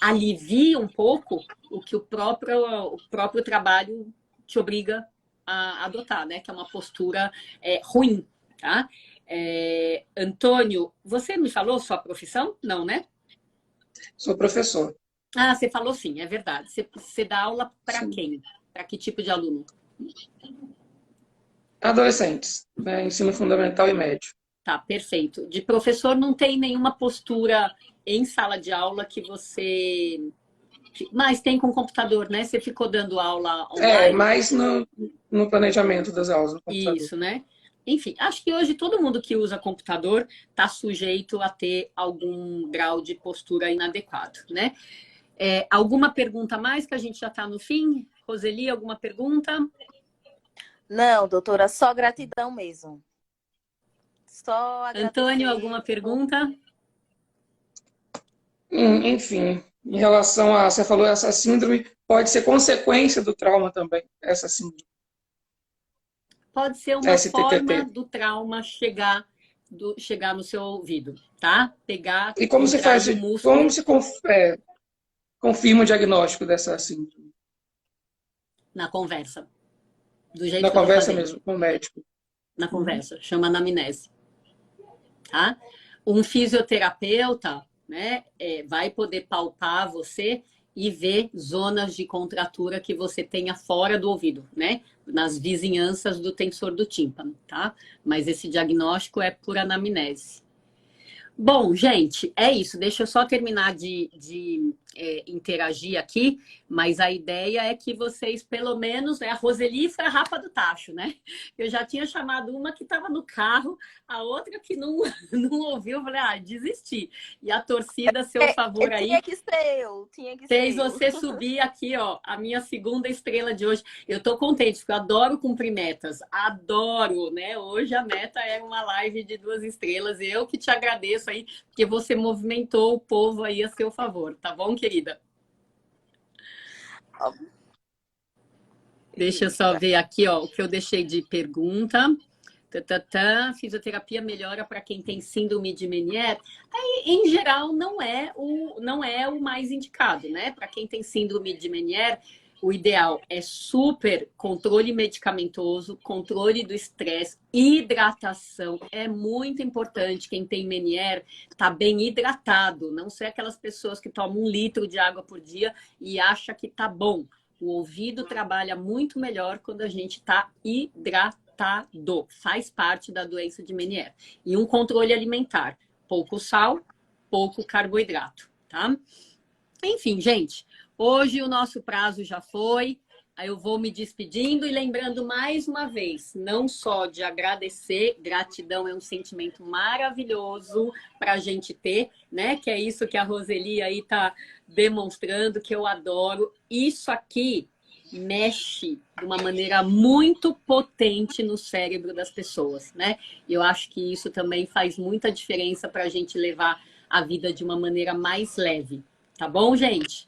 alivie um pouco o que o próprio trabalho te obriga a adotar, né? Que é uma postura ruim, tá? Antônio, você me falou sua profissão? Não, né? Sou professor. Ah, você falou sim, é verdade. Você dá aula para quem? Para que tipo de aluno? Adolescentes, né? Ensino fundamental e médio. Tá, perfeito. De professor não tem nenhuma postura em sala de aula que você... Mas tem com computador, né? Você ficou dando aula online? Mais no planejamento das aulas no computador. Isso, né? Enfim, acho que hoje todo mundo que usa computador está sujeito a ter algum grau de postura inadequado, né? Alguma pergunta a mais, que a gente já está no fim? Roseli, alguma pergunta? Não, doutora, só gratidão mesmo. Só agradecer. Antônio, alguma pergunta? Enfim, em relação a... Você falou essa síndrome, pode ser consequência do trauma também, essa síndrome. Pode ser uma STTT. forma do trauma chegar no seu ouvido, tá? Pegar... E como se faz? Como se confirma o diagnóstico dessa síndrome? Na conversa. Do jeito Na que eu tô conversa fazendo. mesmo, com o médico. Na conversa. Chama anamnese. Tá? Um fisioterapeuta, né, vai poder palpar você e ver zonas de contratura que você tenha fora do ouvido, né? Nas vizinhanças do tensor do tímpano, tá? Mas esse diagnóstico é por anamnese. Bom, gente, é isso. Deixa eu só terminar de interagir aqui, mas a ideia é que vocês, pelo menos, né, a Roseli foi a rapa do tacho, né? Eu já tinha chamado uma que estava no carro, a outra que não ouviu, eu falei, desisti. E a torcida, a seu favor aí... Tinha que ser eu. Fez você subir aqui, ó, a minha segunda estrela de hoje. Eu tô contente, porque eu adoro cumprir metas. Adoro, né? Hoje a meta é uma live de 2 estrelas. Eu que te agradeço aí, porque você movimentou o povo aí a seu favor. Tá bom, querida? Deixa eu só ver aqui, ó, o que eu deixei de pergunta. Fisioterapia melhora para quem tem síndrome de Meniere. Aí, em geral, não é o mais indicado, né? Para quem tem síndrome de Meniere, o ideal é super controle medicamentoso, controle do estresse, hidratação. É muito importante. Quem tem Meniere tá bem hidratado. Não ser aquelas pessoas que tomam 1 litro de água por dia e acha que tá bom. O ouvido trabalha muito melhor quando a gente tá hidratado. Faz parte da doença de Meniere. E um controle alimentar. Pouco sal, pouco carboidrato, tá? Enfim, gente, hoje o nosso prazo já foi. Aí eu vou me despedindo e lembrando mais uma vez, não só de agradecer, gratidão é um sentimento maravilhoso para a gente ter, né? Que é isso que a Roseli aí tá demonstrando, que eu adoro. Isso aqui mexe de uma maneira muito potente no cérebro das pessoas, né? E eu acho que isso também faz muita diferença para a gente levar a vida de uma maneira mais leve. Tá bom, gente?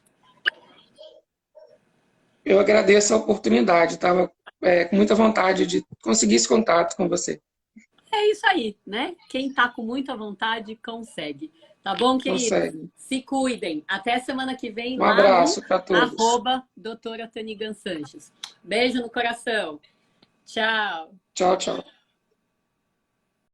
Eu agradeço a oportunidade. Estava com muita vontade de conseguir esse contato com você. É isso aí, né? Quem tá com muita vontade consegue. Tá bom, queridos? Consegue. Se cuidem. Até semana que vem. Um abraço para todos. @doutora Tanigan Sanches. Beijo no coração. Tchau. Tchau, tchau.